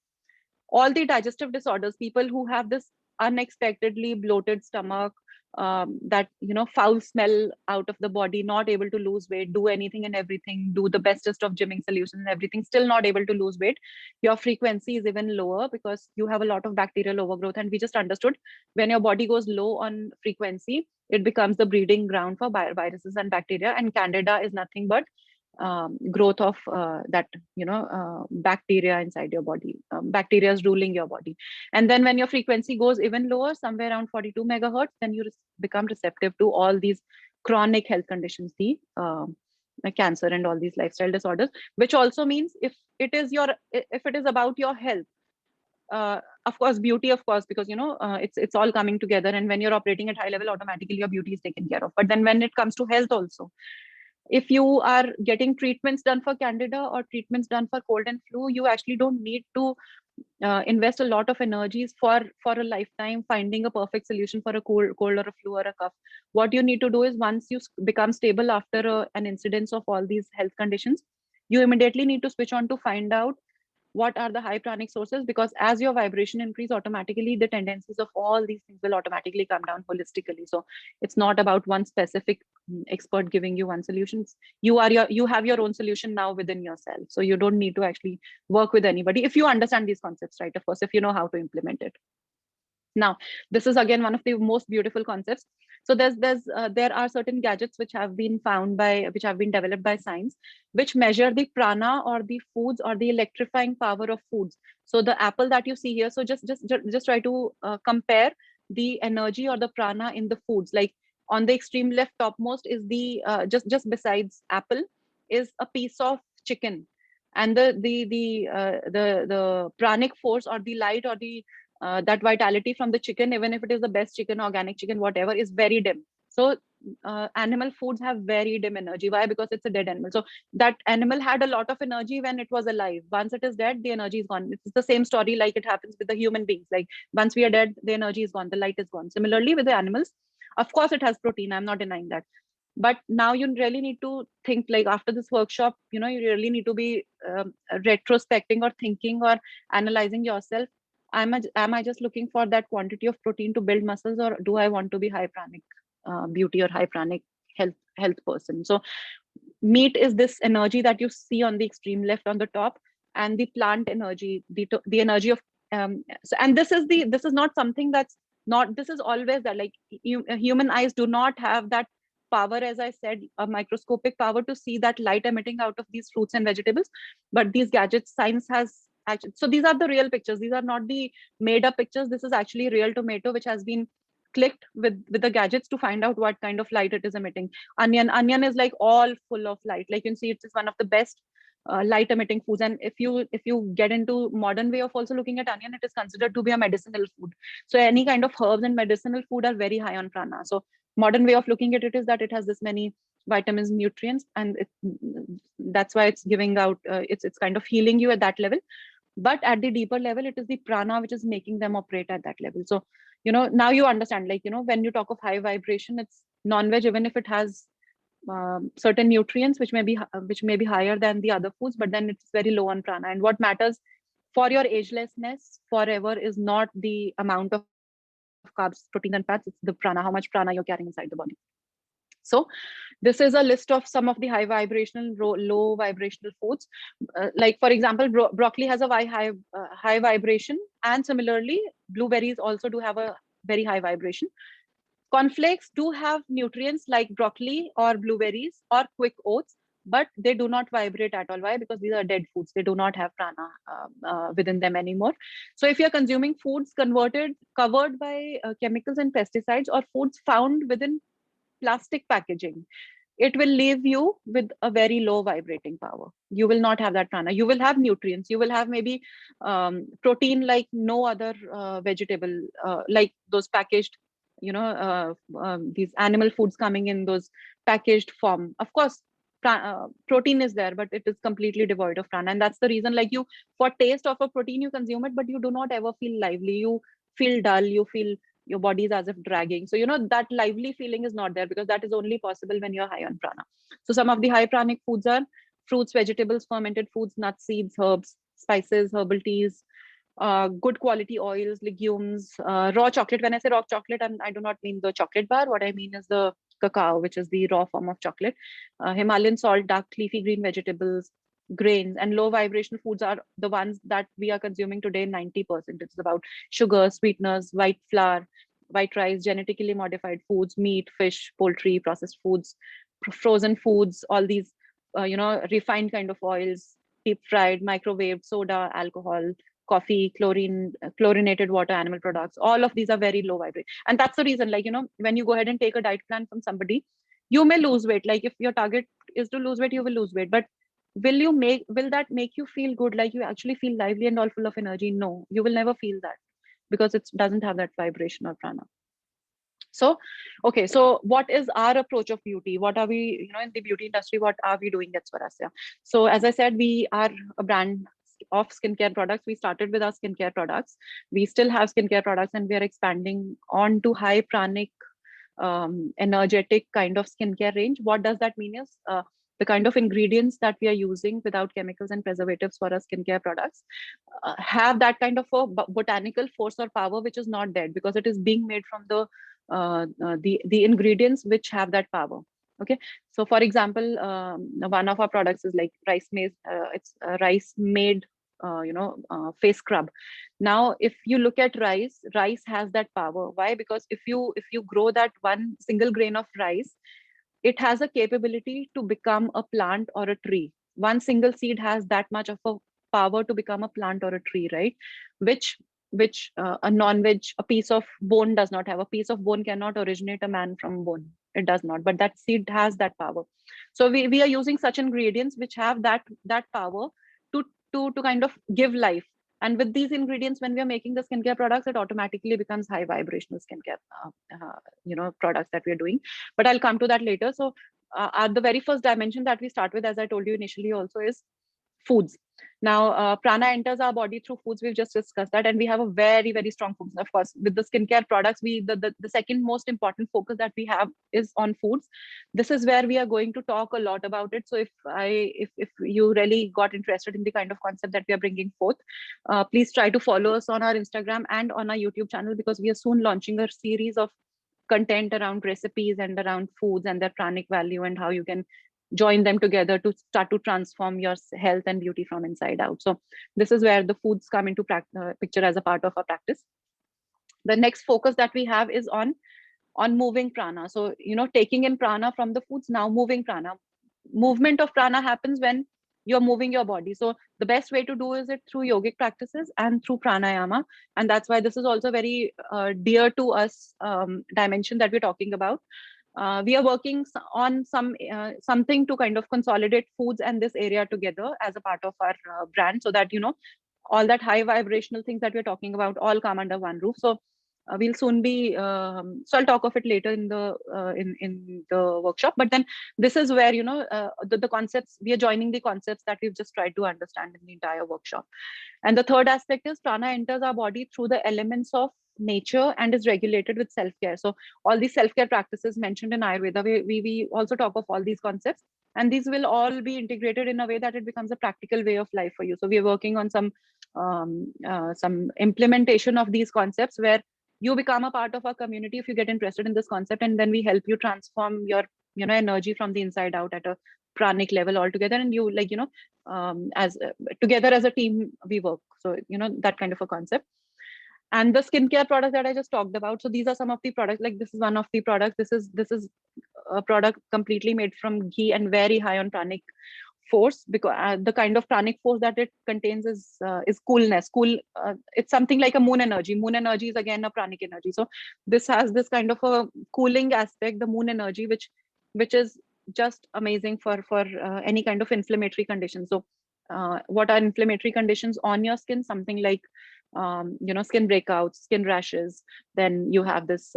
All the digestive disorders, people who have this unexpectedly bloated stomach, that foul smell out of the body, not able to lose weight, do anything and everything, do the bestest of gymming solutions and everything, still not able to lose weight, your frequency is even lower because you have a lot of bacterial overgrowth. And we just understood, when your body goes low on frequency, it becomes the breeding ground for viruses and bacteria, and candida is nothing but growth of that bacteria inside your body. Bacteria is ruling your body. And then when your frequency goes even lower, somewhere around 42 megahertz, then you become receptive to all these chronic health conditions, the cancer and all these lifestyle disorders. Which also means if it is about your health, of course beauty, of course, because it's all coming together, and when you're operating at high level, automatically your beauty is taken care of. But then when it comes to health also, If you are getting treatments done for candida or treatments done for cold and flu, you actually don't need to invest a lot of energies for a lifetime finding a perfect solution for a cold or a flu or a cough. What you need to do is, once you become stable after an incidence of all these health conditions, you immediately need to switch on to find out what are the high pranic sources, because as your vibration increase, automatically the tendencies of all these things will automatically come down holistically. So it's not about one specific expert giving you one solution. You have your own solution now within yourself, so you don't need to actually work with anybody if you understand these concepts, right? Of course, if you know how to implement it. Now, this is again one of the most beautiful concepts. So there are certain gadgets which have been developed by science, which measure the prana or the foods or the electrifying power of foods. So the apple that you see here, so just try to compare the energy or the prana in the foods. Like on the extreme left topmost is the just besides apple is a piece of chicken, and the pranic force or the light or the that vitality from the chicken, even if it is the best chicken, organic chicken, whatever, is very dim. So animal foods have very dim energy. Why? Because it's a dead animal. So that animal had a lot of energy when it was alive. Once it is dead, the energy is gone. It's the same story like it happens with the human beings. Like once we are dead, the energy is gone, the light is gone. Similarly with the animals, of course it has protein, I'm not denying that. But now you really need to think, like after this workshop, you really need to be retrospecting or thinking or analyzing yourself. Am I just looking for that quantity of protein to build muscles, or do I want to be high pranic beauty or high pranic health person? So meat is this energy that you see on the extreme left on the top, and the plant energy, the energy of and this is not something that's not, this is always that, like human eyes do not have that power, as I said, a microscopic power to see that light emitting out of these fruits and vegetables. But these gadgets, science has actually, so these are the real pictures, these are not the made up pictures. This is actually real tomato which has been clicked with the gadgets to find out what kind of light it is emitting. Onion is like all full of light, like you can see it is one of the best light emitting foods. And if you get into modern way of also looking at onion, it is considered to be a medicinal food. So any kind of herbs and medicinal food are very high on prana. So modern way of looking at it is that it has this many vitamins, nutrients, and that's why it's giving out it's kind of healing you at that level. But at the deeper level, it is the prana which is making them operate at that level. So now you understand, like when you talk of high vibration, it's non-veg, even if it has certain nutrients which may be higher than the other foods, but then it's very low on prana. And what matters for your agelessness forever is not the amount of carbs, proteins, and fats, it's the prana, how much prana you're carrying inside the body. So this is a list of some of the high vibrational, low vibrational foods. Like for example, broccoli has a high vibration, and similarly, blueberries also do have a very high vibration. Cornflakes do have nutrients like broccoli or blueberries or quick oats, but they do not vibrate at all. Why? Because these are dead foods. They do not have prana within them anymore. So if you're consuming foods covered by chemicals and pesticides, or foods found within plastic packaging, it will leave you with a very low vibrating power. You will not have that prana. You will have nutrients. You will have maybe protein like no other vegetable, like those packaged, these animal foods coming in those packaged form. Of course, protein is there, but it is completely devoid of prana. And that's the reason, like for taste of a protein, you consume it, but you do not ever feel lively. You feel dull. You feel your body is as if dragging. So, that lively feeling is not there, because that is only possible when you're high on prana. So some of the high pranic foods are fruits, vegetables, fermented foods, nuts, seeds, herbs, spices, herbal teas, good quality oils, legumes, raw chocolate. When I say raw chocolate, I do not mean the chocolate bar. What I mean is the cacao, which is the raw form of chocolate. Himalayan salt, dark leafy green vegetables, grains, and low vibrational foods are the ones that we are consuming today. 90%. It's about sugar, sweeteners, white flour, white rice, genetically modified foods, meat, fish, poultry, processed foods, frozen foods, all these, refined kind of oils, deep fried, microwaved, soda, alcohol, coffee, chlorinated water, animal products. All of these are very low vibrate. And that's the reason, like, when you go ahead and take a diet plan from somebody, you may lose weight. Like if your target is to lose weight, you will lose weight. But will that make you feel good? Like you actually feel lively and all full of energy? No, you will never feel that, because it doesn't have that vibration or prana. So, okay, so what is our approach of beauty? What are we, in the beauty industry, what are we doing at Swarasya? So, as I said, we are a brand of skincare products. We started with our skincare products. We still have skincare products, and we are expanding on to high pranic, energetic kind of skincare range. What does that mean is, the kind of ingredients that we are using without chemicals and preservatives for our skincare products have that kind of a botanical force or power which is not dead, because it is being made from the ingredients which have that power. Okay, so for example, one of our products is like rice made, it's rice made, face scrub. Now if you look at rice has that power. Why? Because if you grow that one single grain of rice, it has a capability to become a plant or a tree. One single seed has that much of a power to become a plant or a tree, right? Which which uh, a non-veg, a piece of bone does not have. A piece of bone cannot originate a man from bone, it does not, but that seed has that power. So we are using such ingredients which have that power to to kind of give life. And with these ingredients, when we are making the skincare products, it automatically becomes high vibrational skincare, products that we are doing. But I'll come to that later. So, the very first dimension that we start with, as I told you initially, also is foods. Now, prana enters our body through foods. We've just discussed that, and we have a very, very strong focus. Of course, with the skincare products, the second most important focus that we have is on foods. This is where we are going to talk a lot about it. So, if you really got interested in the kind of concept that we are bringing forth, please try to follow us on our Instagram and on our YouTube channel, because we are soon launching a series of content around recipes and around foods and their pranic value, and how you can join them together to start to transform your health and beauty from inside out. So this is where the foods come into picture as a part of our practice. The next focus that we have is on moving prana. So, taking in prana from the foods, now moving prana. Movement of prana happens when you're moving your body. So the best way to do is it through yogic practices and through pranayama. And that's why this is also very dear to us, dimension that we're talking about. We are working on something to kind of consolidate foods and this area together as a part of our brand, so that all that high vibrational things that we're talking about all come under one roof. So we'll soon be, so I'll talk of it later in the workshop. But then this is where the concepts, we are joining the concepts that we've just tried to understand in the entire workshop. And the third aspect is prana enters our body through the elements of nature and is regulated with self-care. So all these self-care practices mentioned in Ayurveda, we also talk of all these concepts, and these will all be integrated in a way that it becomes a practical way of life for you. So we are working on some implementation of these concepts, where you become a part of our community if you get interested in this concept, and then we help you transform your energy from the inside out at a pranic level altogether. And you, like, as together as a team we work. So that kind of a concept. And the skincare products that I just talked about, so these are some of the products. Like, this is one of the products. This is a product completely made from ghee and very high on pranic force, because the kind of pranic force that it contains is coolness. It's something like a moon energy. Moon energy is again a pranic energy. So this has this kind of a cooling aspect, the moon energy, which is just amazing for any kind of inflammatory condition. So what are inflammatory conditions on your skin? Something like skin breakouts, skin rashes. Then you have this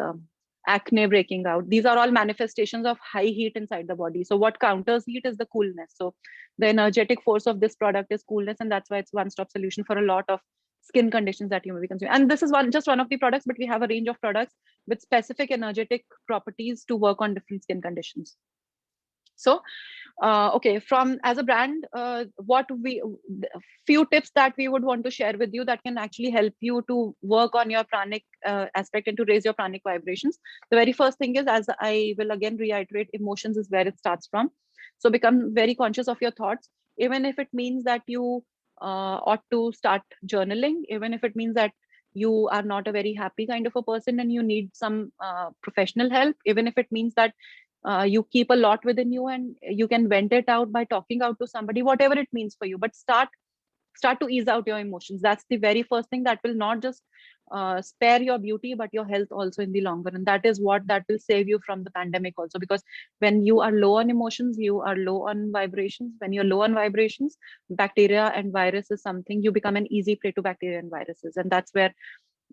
acne breaking out. These are all manifestations of high heat inside the body. So what counters heat is the coolness. So the energetic force of this product is coolness, and that's why it's one-stop solution for a lot of skin conditions that you may be consuming. And this is just one of the products, but we have a range of products with specific energetic properties to work on different skin conditions. So okay, from as a brand, what we few tips that we would want to share with you that can actually help you to work on your pranic aspect and to raise your pranic vibrations. The very first thing is, as I will again reiterate, emotions is where it starts from. So become very conscious of your thoughts, even if it means that you ought to start journaling, even if it means that you are not a very happy kind of a person and you need some professional help, even if it means that you keep a lot within you and you can vent it out by talking out to somebody, whatever it means for you. But start to ease out your emotions. That's the very first thing that will not just spare your beauty but your health also in the long run. And that is what that will save you from the pandemic also, because when you are low on emotions, you are low on vibrations. When you're low on vibrations, bacteria and virus is something, you become an easy prey to bacteria and viruses. And that's where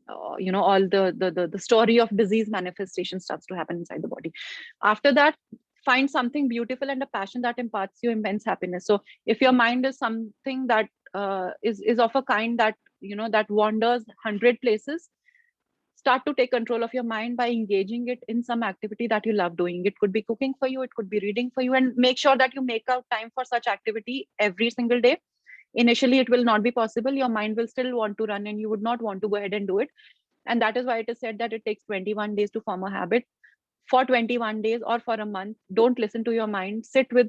all the story of disease manifestation starts to happen inside the body. After that, find something beautiful and a passion that imparts you immense happiness. So if your mind is something that is of a kind that that wanders 100 places, start to take control of your mind by engaging it in some activity that you love doing. It could be cooking for you, it could be reading for you, and make sure that you make out time for such activity every single day. Initially it will not be possible, your mind will still want to run and you would not want to go ahead and do it. And that is why it is said that it takes 21 days to form a habit. For 21 days or for a month, don't listen to your mind, sit with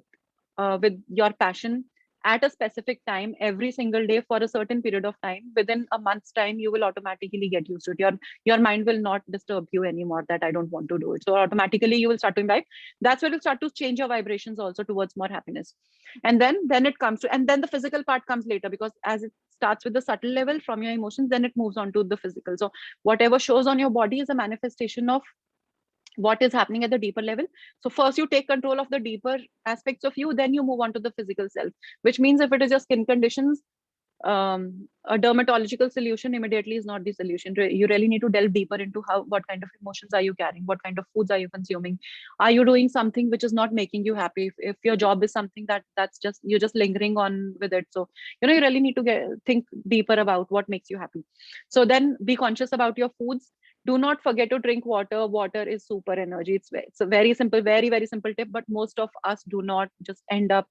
your passion at a specific time every single day for a certain period of time. Within a month's time you will automatically get used to it. Your mind will not disturb you anymore that I don't want to do it, so automatically you will start to imbibe. That's where you start to change your vibrations also towards more happiness. And then it comes to, and then the physical part comes later, because as it starts with the subtle level from your emotions, then it moves on to the physical. So whatever shows on your body is a manifestation of what is happening at the deeper level. So first you take control of the deeper aspects of you, then you move on to the physical self, which means if it is your skin conditions, a dermatological solution immediately is not the solution. You really need to delve deeper into how, what kind of emotions are you carrying, what kind of foods are you consuming, are you doing something which is not making you happy, if your job is something that's just you're just lingering on with it. So you really need to think deeper about what makes you happy. So then be conscious about your foods. Do not forget to drink water. Water is super energy. It's a very simple, very very simple tip, but most of us do not, just end up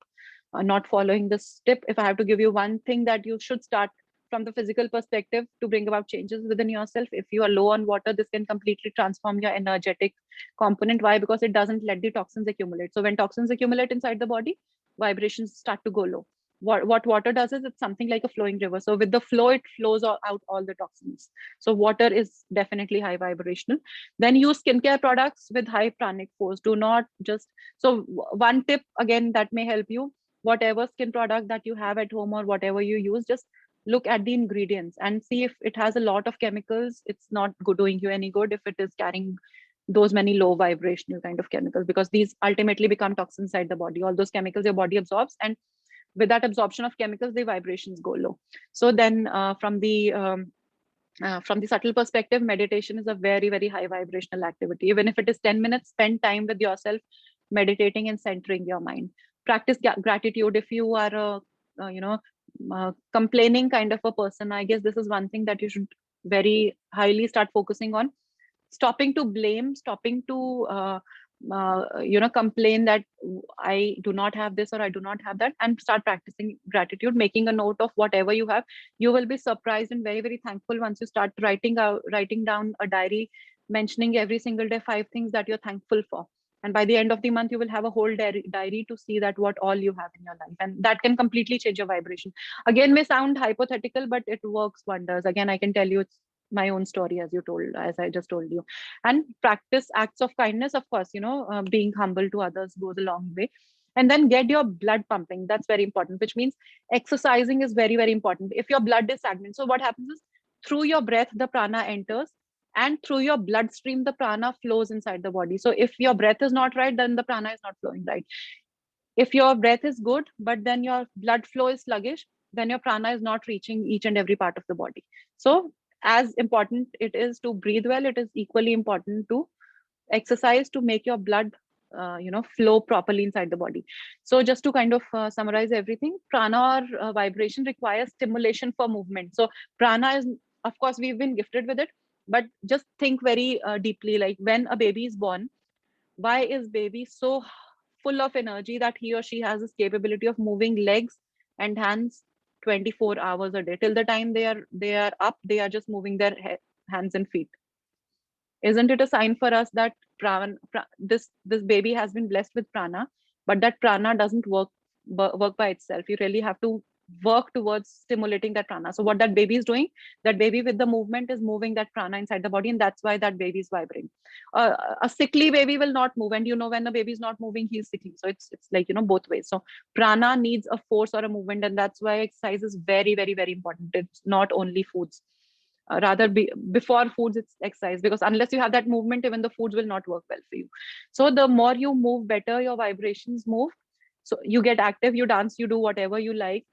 not following this tip. If I have to give you one thing that you should start from the physical perspective to bring about changes within yourself, if you are low on water, this can completely transform your energetic component. Why? Because it doesn't let the toxins accumulate. So when toxins accumulate inside the body, vibrations start to go low. What water does is it's something like a flowing river. So with the flow, it flows out all the toxins. So water is definitely high vibrational. Then use skincare products with high pranic force. Do not just, so one tip again that may help you, whatever skin product that you have at home or whatever you use, just look at the ingredients and see if it has a lot of chemicals. It's not good, doing you any good if it is carrying those many low vibrational kind of chemicals, because these ultimately become toxins inside the body. All those chemicals your body absorbs, and with that absorption of chemicals, the vibrations go low. So then from the subtle perspective, meditation is a very very high vibrational activity. Even if it is 10 minutes, spend time with yourself meditating and centering your mind. Practice gratitude. If you are a complaining kind of a person, I guess this is one thing that you should very highly start focusing on. Stopping to blame, stopping to complain that I do not have this or I do not have that, and start practicing gratitude, making a note of whatever you have. You will be surprised and very very thankful once you start writing down a diary, mentioning every single day 5 things that you're thankful for. And by the end of the month you will have a whole diary to see that what all you have in your life, and that can completely change your vibration. Again, may sound hypothetical, but it works wonders. Again, I can tell you, it's my own story, as I just told you. And practice acts of kindness, of course. Being humble to others goes a long way. And then get your blood pumping. That's very important, which means exercising is very very important. If your blood is stagnant, so what happens is, through your breath the prana enters, and through your bloodstream the prana flows inside the body. So if your breath is not right, then the prana is not flowing right. If your breath is good but then your blood flow is sluggish, then your prana is not reaching each and every part of the body. So as important it is to breathe well, it is equally important to exercise to make your blood flow properly inside the body. So just to kind of summarize everything, prana or vibration requires stimulation for movement. So prana is, of course, we've been gifted with it, but just think very deeply, like when a baby is born, why is baby so full of energy that he or she has this capability of moving legs and hands 24 hours a day? Till the time they are up, they are just moving their hands and feet. Isn't it a sign for us that this baby has been blessed with prana, but that prana doesn't work by itself? You really have to work towards stimulating that prana. So what that baby is doing, that baby with the movement is moving that prana inside the body, and that's why that baby is vibrating. A sickly baby will not move, and when the baby is not moving, he's sickly. So it's like both ways. So prana needs a force or a movement, and that's why exercise is very very very important. It's not only foods. Rather before foods, it's exercise, because unless you have that movement, even the foods will not work well for you. So the more you move, better your vibrations move. So you get active, you dance, you do whatever you like.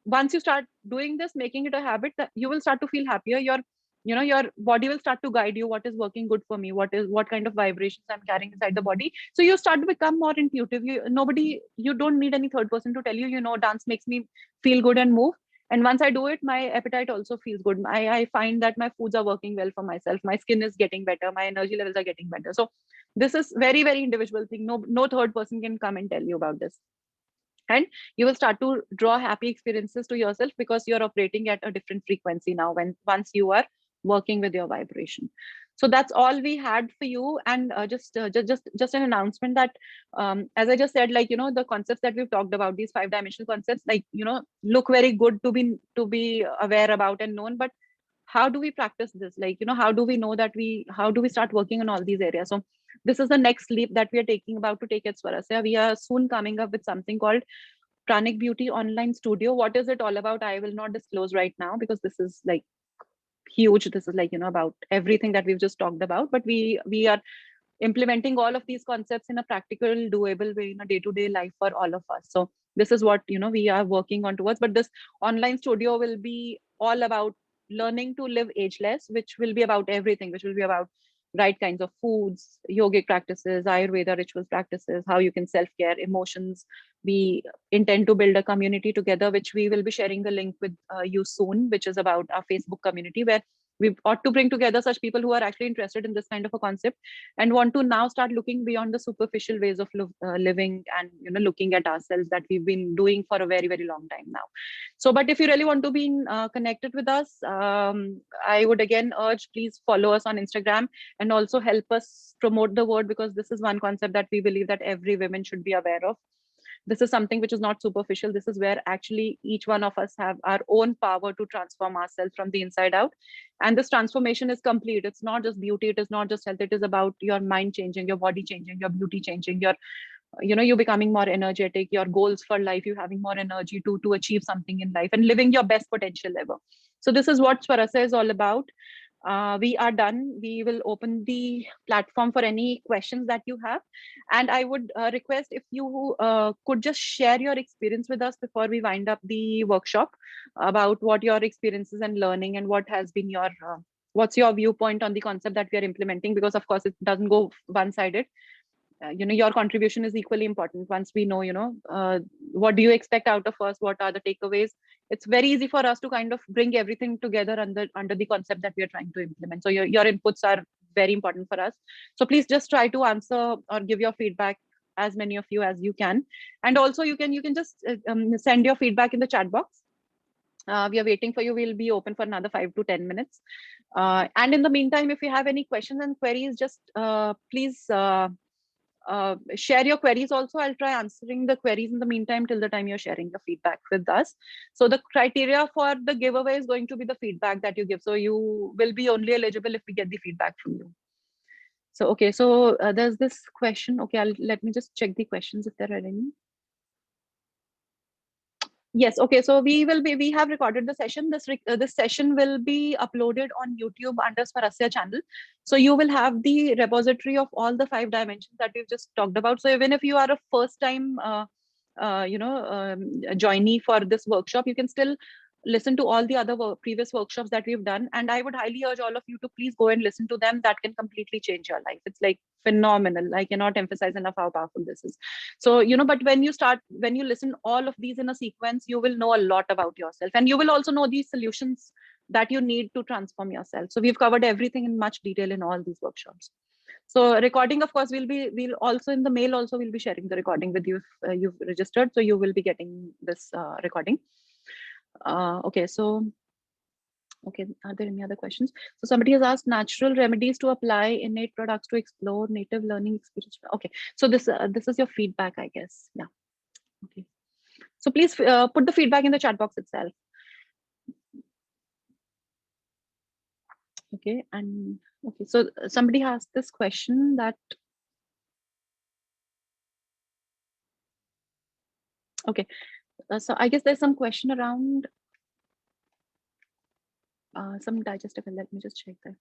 Once you start doing this, making it a habit, that you will start to feel happier. Your your body will start to guide you, what is working good for me, what kind of vibrations I'm carrying inside the body. So you start to become more intuitive. You don't need any third person to tell you, dance makes me feel good and move. And once I do it, my appetite also feels good. I find that my foods are working well for myself, my skin is getting better, my energy levels are getting better. So this is very, very individual thing. No third person can come and tell you about this. And you will start to draw happy experiences to yourself, because you're operating at a different frequency now, when once you are working with your vibration. So that's all we had for you. And just an announcement that, as I just said, like, the concepts that we've talked about, these 5 dimensional concepts, like, look very good to be aware about and known, but how do we practice this? Like, how do we start working on all these areas? So this is the next leap that we are taking about to take at Swarasya. We are soon coming up with something called Pranic Beauty Online Studio. What is it all about? I will not disclose right now, because this is like huge. This is like, about everything that we've just talked about. But we are implementing all of these concepts in a practical, doable way in a day-to-day life for all of us. So this is what, we are working on towards. But this online studio will be all about learning to live ageless, which will be about everything, which will be about right kinds of foods, yogic practices, Ayurveda rituals practices, how you can self-care, emotions. We intend to build a community together, which we will be sharing the link with you soon, which is about our Facebook community, where we ought to bring together such people who are actually interested in this kind of a concept, and want to now start looking beyond the superficial ways of living, and looking at ourselves that we've been doing for a very, very long time now. So, but if you really want to be connected with us, I would again urge, please follow us on Instagram, and also help us promote the word, because this is one concept that we believe that every woman should be aware of. This is something which is not superficial. This is where actually each one of us have our own power to transform ourselves from the inside out. And this transformation is complete. It's not just beauty, it is not just health, it is about your mind changing, your body changing, your beauty changing, your you becoming more energetic, your goals for life, you having more energy to achieve something in life, and living your best potential ever. So this is what Swarasa is all about. We are done. We will open the platform for any questions that you have. And I would request if you could just share your experience with us before we wind up the workshop, about what your experiences and learning, and what has been your what's your viewpoint on the concept that we are implementing, because of course it doesn't go one-sided. Your contribution is equally important. Once we know, what do you expect out of us, what are the takeaways, it's very easy for us to kind of bring everything together under the concept that we are trying to implement. So your inputs are very important for us. So please just try to answer or give your feedback, as many of you as you can. And also you can just send your feedback in the chat box. We are waiting for you. We'll be open for another 5 to 10 minutes. And in the meantime, if you have any questions and queries, just please share your queries also. I'll try answering the queries in the meantime, till the time you're sharing your feedback with us. So the criteria for the giveaway is going to be the feedback that you give. So you will be only eligible if we get the feedback from you. So, okay. So there's this question. Okay, let me just check the questions if there are any. Yes. Okay. So we have recorded the session. This session will be uploaded on YouTube under Swarasya channel. So you will have the repository of all the 5 dimensions that we've just talked about. So even if you are a first time, joinee for this workshop, you can still listen to all the other previous workshops that we've done. And I would highly urge all of you to please go and listen to them. That can completely change your life. It's like phenomenal. I cannot emphasize enough how powerful this is. So, but when you listen all of these in a sequence, you will know a lot about yourself, and you will also know these solutions that you need to transform yourself. So we've covered everything in much detail in all these workshops. So recording, of course, we'll also in the mail also we'll be sharing the recording with you if you've registered. So you will be getting this recording. Okay, so okay, are there any other questions? So somebody has asked natural remedies to apply, innate products to explore, native learning experience. Okay, so this is your feedback, I guess. Yeah. Okay. So please put the feedback in the chat box itself. Okay, and okay, so somebody has this question that. Okay, so I guess there's some question around some digestible. Let me just check that.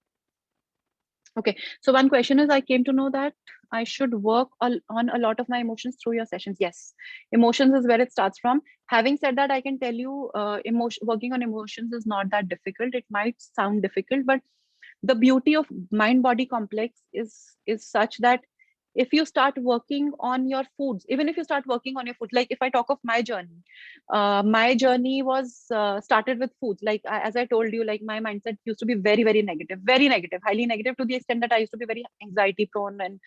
Okay. So one question is, I came to know that I should work on a lot of my emotions through your sessions. Yes, emotions is where it starts from. Having said that, I can tell you, working on emotions is not that difficult. It might sound difficult, but the beauty of mind body complex is such that if you start working on your foods, even if you start working on your food, like if I talk of my journey was started with foods. Like as I told you, like my mindset used to be very negative, highly negative, to the extent that I used to be very anxiety prone and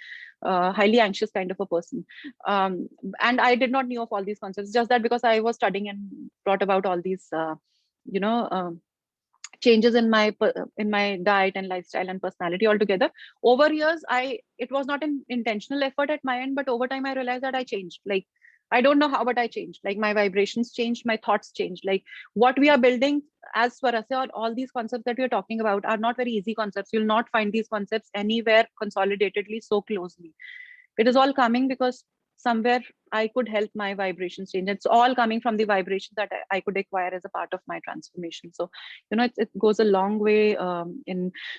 highly anxious kind of a person. um, and I did not knew of all these concepts, just that because I was studying and brought about all these you know um changes in my diet and lifestyle and personality altogether. Over years, I it was not an intentional effort at my end, but over time I realized that I changed. Like, I don't know how, but I changed. Like, my vibrations changed, my thoughts changed. Like, what we are building as Swarasya, or all these concepts that we are talking about, are not very easy concepts. You'll not find these concepts anywhere consolidatedly so closely. It is all coming because somewhere I could help my vibrations change. It's all coming from the vibration that I could acquire as a part of my transformation. So, it goes a long way.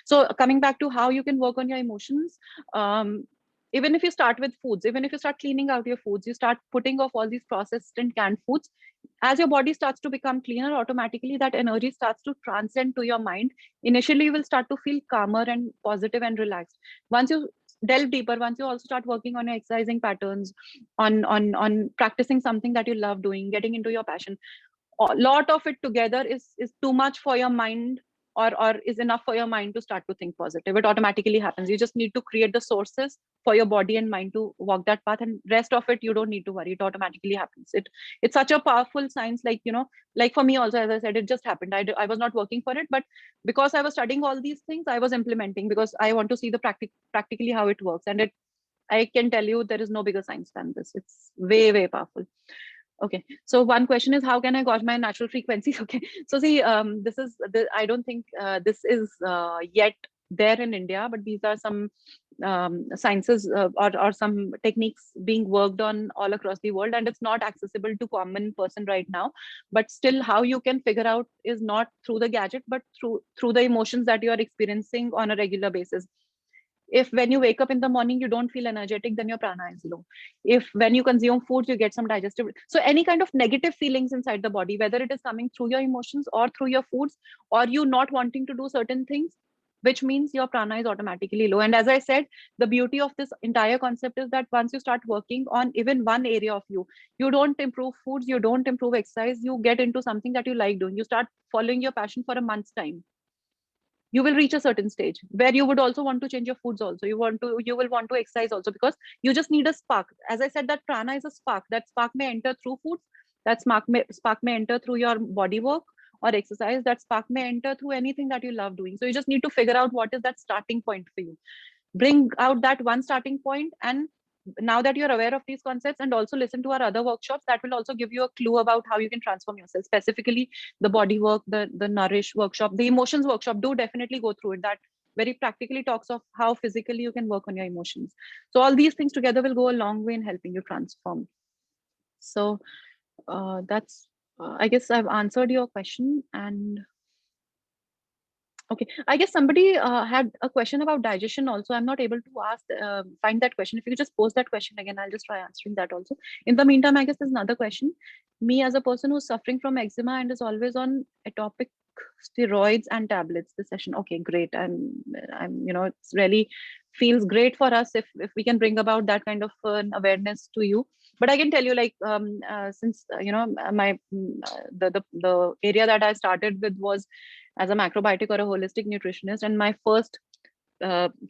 So coming back to how you can work on your emotions, even if you start with foods, even if you start cleaning out your foods, you start putting off all these processed and canned foods. As your body starts to become cleaner, automatically that energy starts to transcend to your mind. Initially, you will start to feel calmer and positive and relaxed. Once you delve deeper, once you also start working on your exercising patterns, on practicing something that you love doing, getting into your passion, a lot of it together is too much for your mind, or is enough for your mind to start to think positive. It automatically happens. You just need to create the sources for your body and mind to walk that path, and rest of it you don't need to worry. It automatically happens. It's such a powerful science. Like, like for me also, as I said, it just happened. I was not working for it, but because I was studying all these things, I was implementing, because I want to see the practically how it works. And I can tell you, there is no bigger science than this. It's way, way powerful. Okay, so one question is, how can I gauge my natural frequencies? Okay, so see, I don't think this is yet there in India, but these are some sciences, or some techniques being worked on all across the world, and it's not accessible to common person right now. But still, how you can figure out is not through the gadget, but through the emotions that you are experiencing on a regular basis. If when you wake up in the morning you don't feel energetic, then your prana is low. If when you consume foods you get some digestive, so any kind of negative feelings inside the body, whether it is coming through your emotions or through your foods, or you not wanting to do certain things, which means your prana is automatically low. And as I said, the beauty of this entire concept is that once you start working on even one area of you, you don't improve foods, you don't improve exercise, you get into something that you like doing, you start following your passion for a month's time, you will reach a certain stage where you would also want to change your foods also. You will want to exercise also, because you just need a spark. As I said, that prana is a spark. That spark may enter through foods, that spark may enter through your body work or exercise, that spark may enter through anything that you love doing. So you just need to figure out what is that starting point for you, bring out that one starting point. And now that you're aware of these concepts, and also listen to our other workshops, that will also give you a clue about how you can transform yourself. Specifically the body work, the nourish workshop, the emotions workshop, do definitely go through it. That very practically talks of how physically you can work on your emotions. So all these things together will go a long way in helping you transform. So that's I guess I've answered your question. And okay, I guess somebody had a question about digestion also. I'm not able to find that question. If you could just post that question again, I'll just try answering that also. In the meantime, I guess there's another question. Me, as a person who's suffering from eczema and is always on atopic steroids and tablets this session. Okay, great. It's really feels great for us if we can bring about that kind of awareness to you. But I can tell you, like, since my the area that I started with was as a macrobiotic or a holistic nutritionist, and my first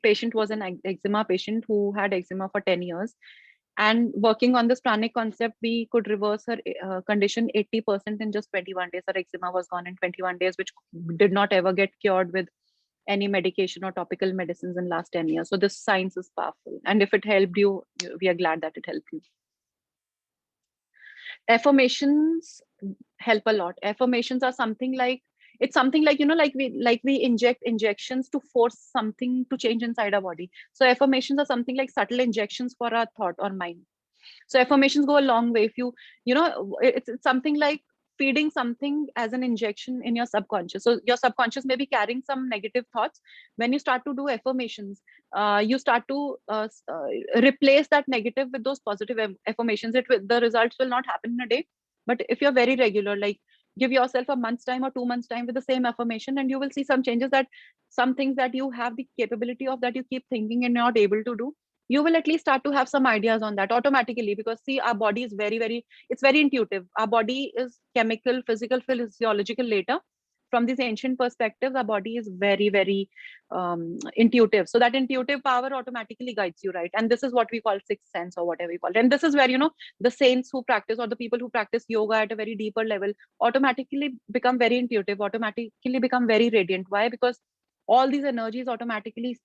patient was an eczema patient who had eczema for 10 years. And working on this pranic concept, we could reverse her condition 80% in just 21 days. Her eczema was gone in 21 days, which did not ever get cured with any medication or topical medicines in last 10 years. So this science is powerful. And if it helped you, we are glad that it helped you. Affirmations help a lot. Affirmations are something like, it's something like, like we inject injections to force something to change inside our body. So affirmations are something like subtle injections for our thought or mind. So affirmations go a long way. If it's something like, feeding something as an injection in your subconscious. So your subconscious may be carrying some negative thoughts. When you start to do affirmations, you start to replace that negative with those positive affirmations. The results will not happen in a day, but if you're very regular, like give yourself a month's time or 2 months time with the same affirmation, and you will see some changes, that some things that you have the capability of, that you keep thinking and not able to do, you will at least start to have some ideas on that automatically. Because see, our body is very, it's very intuitive. Our body is chemical, physical, physiological later. From these ancient perspectives, our body is very intuitive. So that intuitive power automatically guides you, right? And this is what we call sixth sense, or whatever we call it. And this is where, the saints who practice, or the people who practice yoga at a very deeper level, automatically become very intuitive, automatically become very radiant. Why? Because all these energies automatically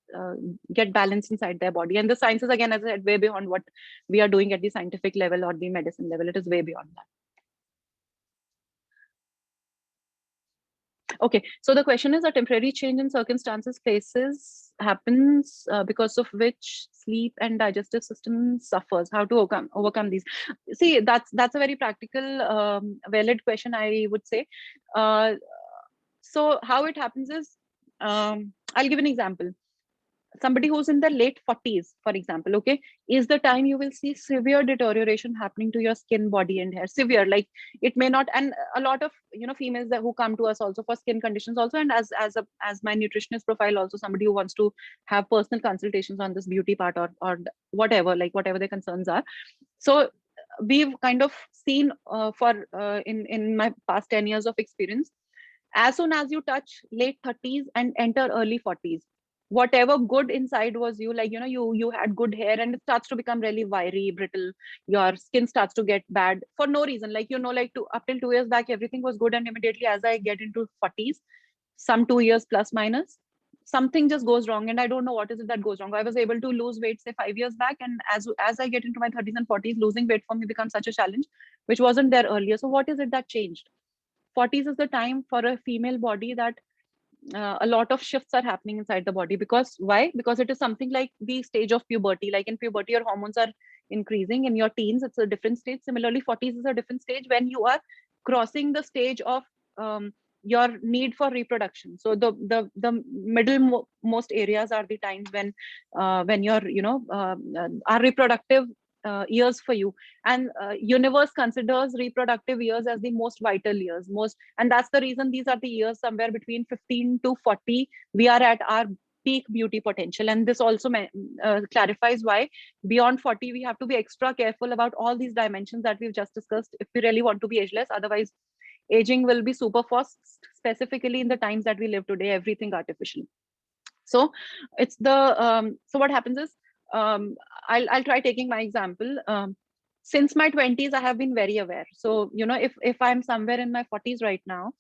get balanced inside their body. And the science is, again, as I said, way beyond what we are doing at the scientific level or the medicine level. It is way beyond that. Okay, so the question is, a temporary change in circumstances faces happens because of which sleep and digestive system suffers. How to overcome these? See, that's a very practical, valid question, I would say. Uh, so how it happens is, I'll give an example. Somebody who's in the late 40s, for example, okay, is the time you will see severe deterioration happening to your skin, body, and hair. Severe, like it may not. And a lot of females who come to us also for skin conditions also, and as my nutritionist profile also, somebody who wants to have personal consultations on this beauty part, or whatever, like whatever their concerns are. So we've kind of seen, in my past 10 years of experience, as soon as you touch late 30s and enter early 40s, whatever good inside was you, like you had good hair, and it starts to become really wiry, brittle. Your skin starts to get bad for no reason, like like up till 2 years back everything was good, and immediately as I get into 40s, some 2 years plus minus, something just goes wrong, and I don't know what is it that goes wrong. I was able to lose weight say 5 years back, and as I get into my 30s and 40s, losing weight for me becomes such a challenge, which wasn't there earlier. So what is it that changed? 40s is the time for a female body that a lot of shifts are happening inside the body. Because why? Because it is something like the stage of puberty. Like in puberty, your hormones are increasing. In your teens, it's a different stage. Similarly, 40s is a different stage when you are crossing the stage of your need for reproduction. So the middle most areas are the times when you're are reproductive years for you. And universe considers reproductive years as the most vital years, and that's the reason these are the years somewhere between 15 to 40 we are at our peak beauty potential. And this also clarifies why beyond 40 we have to be extra careful about all these dimensions that we've just discussed if we really want to be ageless. Otherwise aging will be super fast, specifically in the times that we live today, everything artificial. So it's the so what happens is, I'll try taking my example. Since my 20s I have been very aware. So if I'm somewhere in my 40s right now,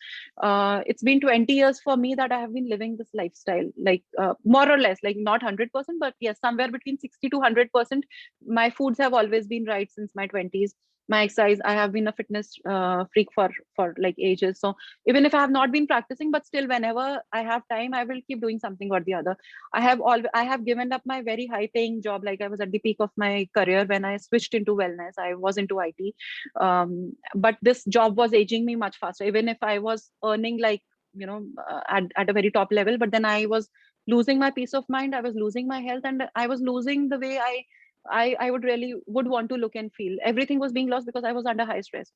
it's been 20 years for me that I have been living this lifestyle, like more or less, like not 100%, but yes, somewhere between 60 to 100%. My foods have always been right since my 20s. My exercise, I have been a fitness freak for like ages. So even if I have not been practicing, but still whenever I have time, I will keep doing something or the other. I have given up my very high paying job. Like I was at the peak of my career when I switched into wellness. I was into IT, but this job was aging me much faster. Even if I was earning like at a very top level, but then I was losing my peace of mind, I was losing my health, and I was losing the way I would want to look and feel. Everything was being lost because I was under high stress.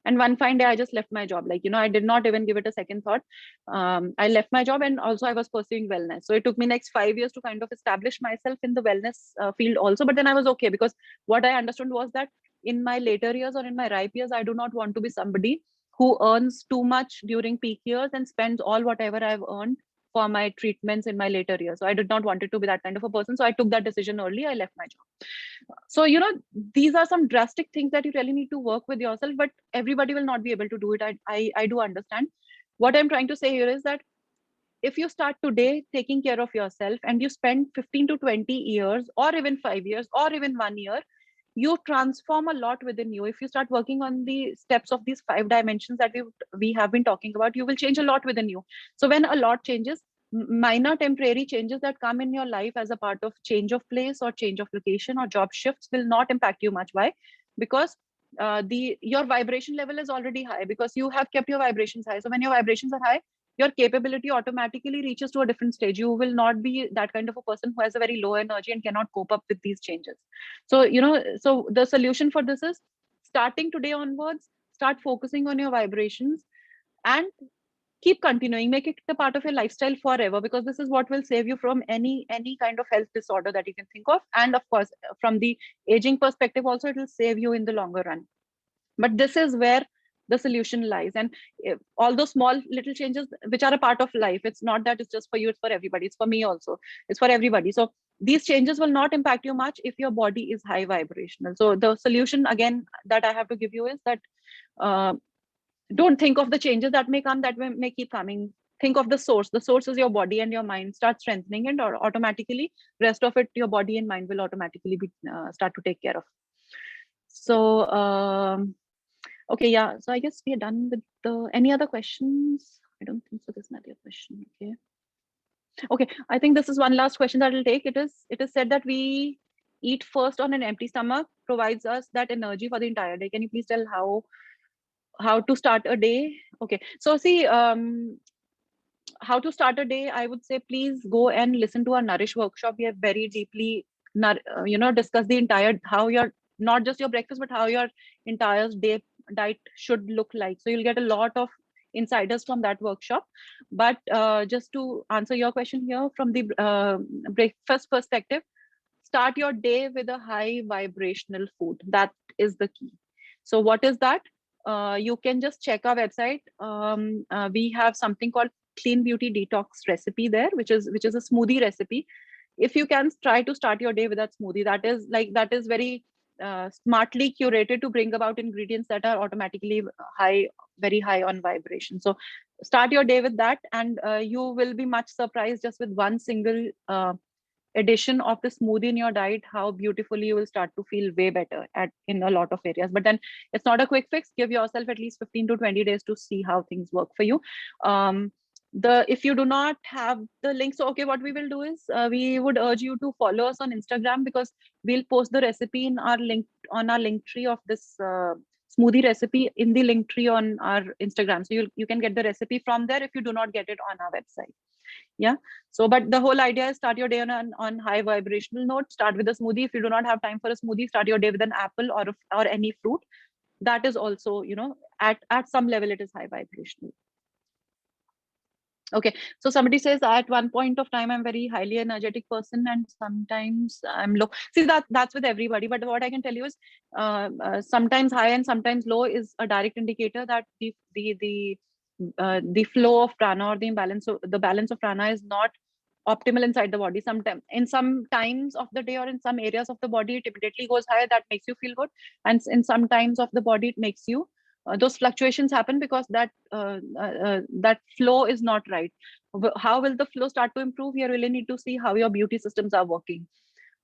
And one fine day I just left my job. Like I did not even give it a second thought. I left my job, and also I was pursuing wellness. So it took me next 5 years to kind of establish myself in the wellness field also. But then I was okay, because what I understood was that in my later years or in my ripe years, I do not want to be somebody who earns too much during peak years and spends all whatever I've earned for my treatments in my later years. So I did not want it to be that kind of a person. So I took that decision early. I left my job. So these are some drastic things that you really need to work with yourself, but everybody will not be able to do it. I do understand. What I'm trying to say here is that if you start today taking care of yourself, and you spend 15 to 20 years, or even 5 years, or even 1 year, you transform a lot within you. If you start working on the steps of these 5 dimensions that we have been talking about, you will change a lot within you. So when a lot changes, minor temporary changes that come in your life as a part of change of place or change of location or job shifts will not impact you much. Why? Because your vibration level is already high because you have kept your vibrations high. So when your vibrations are high, your capability automatically reaches to a different stage. You will not be that kind of a person who has a very low energy and cannot cope up with these changes. So so the solution for this is, starting today onwards, start focusing on your vibrations and keep continuing, make it a part of your lifestyle forever, because this is what will save you from any kind of health disorder that you can think of. And of course, from the aging perspective also, it will save you in the longer run. But this is where the solution lies. And all those small little changes which are a part of life, it's not that it's just for you, it's for everybody, it's for me also, it's for everybody. So these changes will not impact you much if your body is high vibrational. So the solution again that I have to give you is that, uh, don't think of the changes that may come, that may keep coming. Think of the source. The source is your body and your mind. Start strengthening it, or automatically rest of it, your body and mind will automatically be start to take care of. So okay, yeah, so I guess we are done with the any other questions. I don't think so there's another question. Okay, I think this is one last question that I'll take. It is said that we eat first on an empty stomach provides us that energy for the entire day. Can you please tell how to start a day? Okay, so see, how to start a day, I would say please go and listen to our Nourish workshop. We have very deeply discussed the entire, how your, not just your breakfast, but how your entire day diet should look like. So you'll get a lot of insiders from that workshop. But just to answer your question here, from the breakfast perspective, start your day with a high vibrational food. That is the key. So what is that? You can just check our website. We have something called clean beauty detox recipe there, which is a smoothie recipe. If you can try to start your day with that smoothie, that is very smartly curated to bring about ingredients that are automatically high, very high on vibration. So start your day with that, and you will be much surprised just with one single addition of the smoothie in your diet, how beautifully you will start to feel way better in a lot of areas. But then it's not a quick fix. Give yourself at least 15 to 20 days to see how things work for you. If you do not have the link, so okay, what we will do is, we would urge you to follow us on Instagram, because we'll post the recipe in our link, on our link tree of this smoothie recipe, in the link tree on our Instagram. So you can get the recipe from there if you do not get it on our website. Yeah, so but the whole idea is, start your day on high vibrational note. Start with a smoothie. If you do not have time for a smoothie, start your day with an apple or any fruit. That is also, at some level it is high vibrational. Okay, so somebody says, at one point of time I'm very highly energetic person and sometimes I'm low. See, that's with everybody, but what I can tell you is, sometimes high and sometimes low is a direct indicator that the flow of prana, or the imbalance, so the balance of prana is not optimal inside the body. Sometimes, in some times of the day or in some areas of the body, it immediately goes higher, that makes you feel good, and in some times of the body it makes you, those fluctuations happen because that flow is not right. How will the flow start to improve? You really need to see how your beauty systems are working.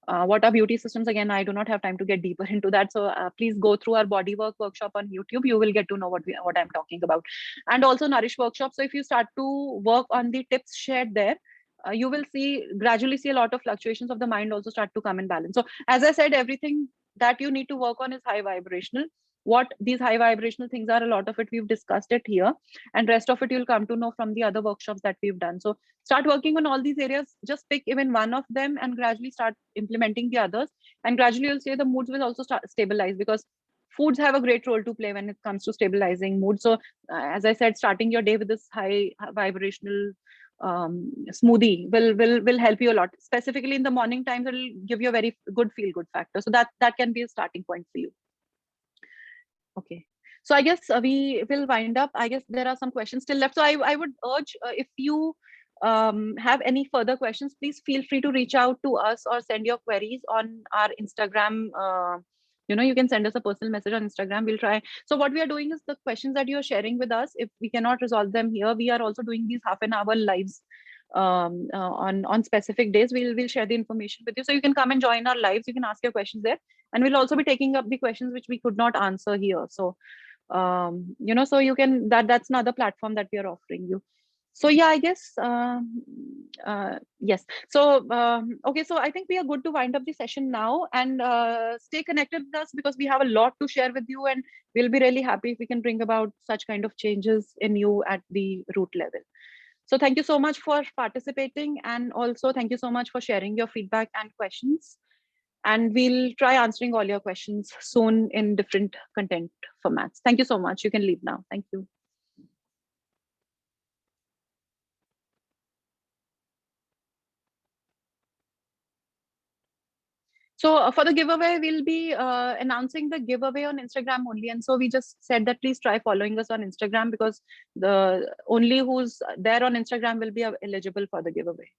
What are beauty systems? Again, I do not have time to get deeper into that. So please go through our body work workshop on YouTube. You will get to know what I'm talking about. And also Nourish workshop. So if you start to work on the tips shared there, you will gradually see a lot of fluctuations of the mind also start to come in balance. So as I said, everything that you need to work on is high vibrational. What these high vibrational things are, a lot of it we've discussed it here, and rest of it you'll come to know from the other workshops that we've done. So start working on all these areas. Just pick even one of them and gradually start implementing the others, and gradually you'll see the moods will also start stabilize, because foods have a great role to play when it comes to stabilizing mood. So as I said, starting your day with this high vibrational smoothie will help you a lot. Specifically in the morning times, it'll give you a very good feel good factor. So that can be a starting point for you. Okay, so I guess we will wind up. I guess there are some questions still left. So I would urge, if you have any further questions, please feel free to reach out to us or send your queries on our Instagram. You can send us a personal message on Instagram. We'll try. So what we are doing is, the questions that you are sharing with us, if we cannot resolve them here, we are also doing these half-an-hour lives on specific days. We'll share the information with you, so you can come and join our lives. You can ask your questions there, and we'll also be taking up the questions which we could not answer here. So so you can, that's another platform that we are offering you. So yeah, I guess yes. So okay, so I think we are good to wind up the session now, and stay connected with us because we have a lot to share with you, and we'll be really happy if we can bring about such kind of changes in you at the root level. So thank you so much for participating, and also thank you so much for sharing your feedback and questions. And we'll try answering all your questions soon in different content formats. Thank you so much. You can leave now. Thank you. So for the giveaway, we'll be announcing the giveaway on Instagram only. And so we just said that please try following us on Instagram because the only who's there on Instagram will be eligible for the giveaway.